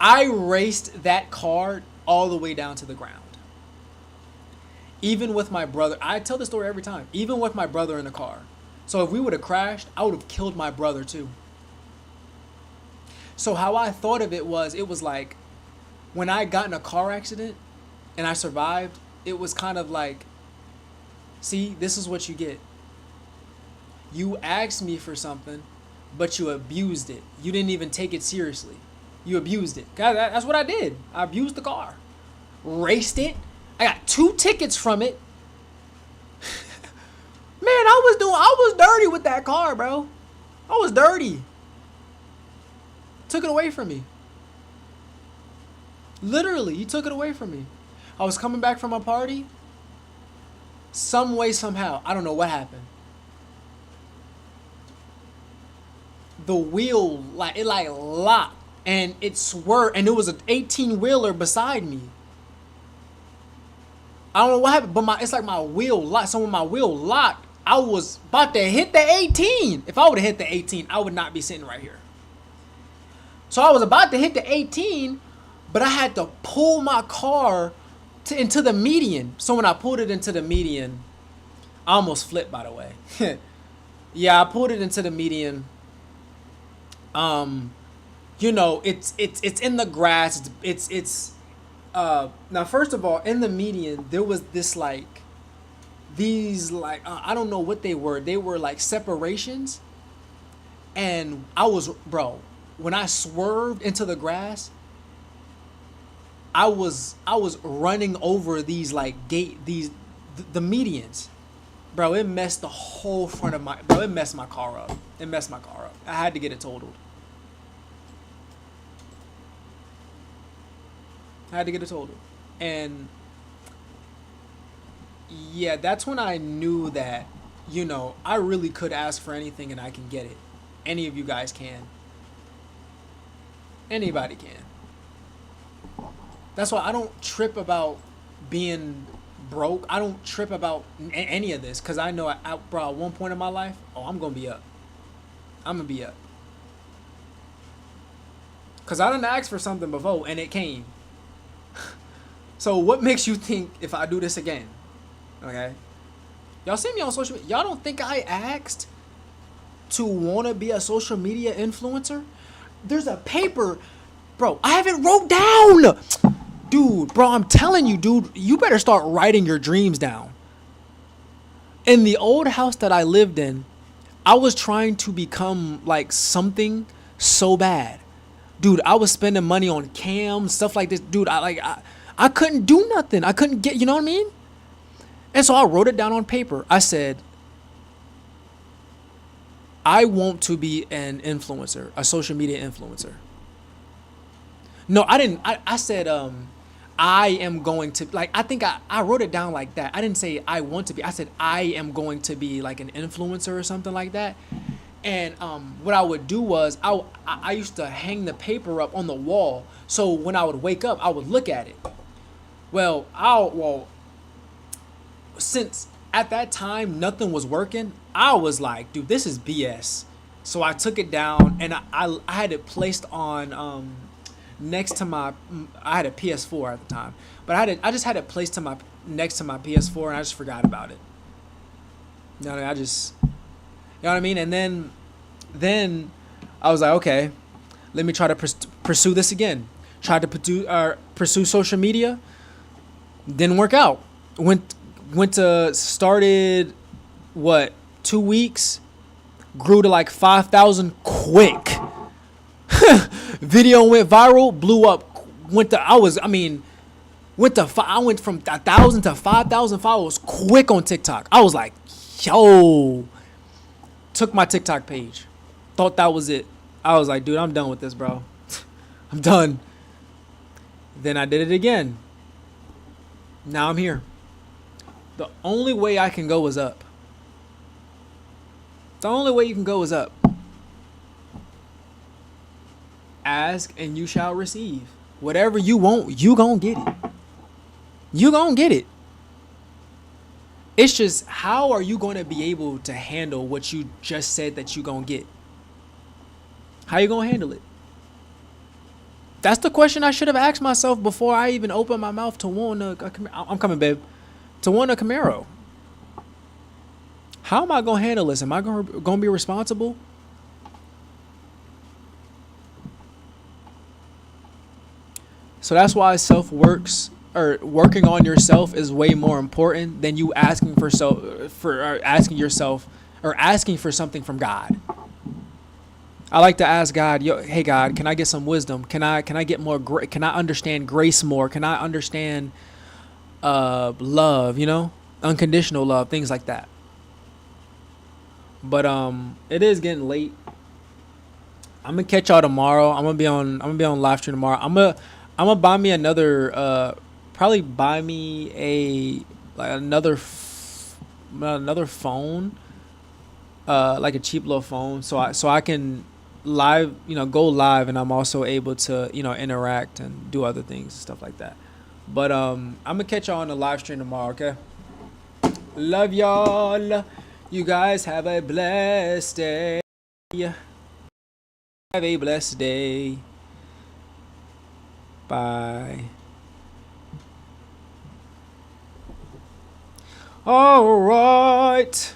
I raced that car all the way down to the ground. Even with my brother, I tell this story every time. Even with my brother in the car. So if we would have crashed, I would have killed my brother too. So how I thought of it was like, when I got in a car accident and I survived, it was kind of like, see, this is what you get. You asked me for something, but you abused it. You didn't even take it seriously. You abused it. That's what I did. I abused the car. Raced it. I got 2 tickets from it. Man, I was dirty with that car, bro. I was dirty. Took it away from me. Literally, you took it away from me. I was coming back from a party. Some way, somehow, I don't know what happened. The wheel, it locked. And it swerved, and it was an 18-wheeler beside me. I don't know what happened, but it's like my wheel locked. So when my wheel locked, I was about to hit the 18. If I would have hit the 18, I would not be sitting right here. So I was about to hit the 18, but I had to pull my car into the median. So when I pulled it into the median, I almost flipped, by the way. Yeah, I pulled it into the median. It's in the grass. It's now, first of all, in the median, there was I don't know what they were. They were like separations. And when I swerved into the grass, I was running over the medians. Bro, it messed the whole front of it messed my car up. I had to get it totaled. And yeah, that's when I knew that, I really could ask for anything and I can get it. Any of you guys can. Anybody can. That's why I don't trip about being broke. I don't trip about any of this, because I know, at one point in my life, I'm going to be up. Because I didn't ask for something before and it came. So what makes you think if I do this again? Okay? Y'all see me on social media. Y'all don't think I asked to want to be a social media influencer? There's a paper. Bro, I have it wrote down. Dude, bro, I'm telling you, dude, you better start writing your dreams down. In the old house that I lived in, I was trying to become like something so bad. Dude, I was spending money on cams, stuff like this. Dude, I couldn't do nothing. I couldn't get, you know what I mean? And so I wrote it down on paper. I said, I want to be an influencer, a social media influencer. No, I didn't. I said, I am going to, I think I wrote it down like that. I didn't say I want to be. I said, I am going to be like an influencer or something like that. And what I would do was I used to hang the paper up on the wall. So when I would wake up, I would look at it. Since at that time nothing was working, I was like, dude, this is BS. So I took it down and I had it placed on next to my. I had a PS4 at the time, but I just had it placed to my next to my PS4 and I just forgot about it. You know what I mean? You know what I mean? And then I was like, okay, let me try to pursue this again. Tried to pursue social media. Didn't work out. Went to started what 2 weeks. Grew to like 5,000 quick. Video went viral, blew up. I went from 1,000 to 5,000 followers quick on TikTok. I was like, yo. Took my TikTok page. Thought that was it. I was like, dude, I'm done with this, bro. I'm done. Then I did it again. Now I'm here. The only way I can go is up. The only way you can go is up. Ask and you shall receive. Whatever you want, you gonna get it. You gonna get it. It's just, how are you going to be able to handle what you just said that you going to get? How you going to handle it? That's the question I should have asked myself before I even opened my mouth to want I'm coming, babe. To want a Camaro. How am I going to handle this? Am I going to be responsible? So that's why working on yourself is way more important than you asking for something from God. I like to ask God, hey God, can I get some wisdom? Can I get more? Can I understand grace more? Can I understand love? Unconditional love, things like that. But it is getting late. I'm gonna catch y'all tomorrow. I'm gonna be on live stream tomorrow. I'm gonna buy me another. Probably buy me another phone, like a cheap little phone, so I can go live, and I'm also able to interact and do other things and stuff like that. But I'm gonna catch y'all on the live stream tomorrow. Okay. Love y'all. You guys have a blessed day. Have a blessed day. Bye. All right.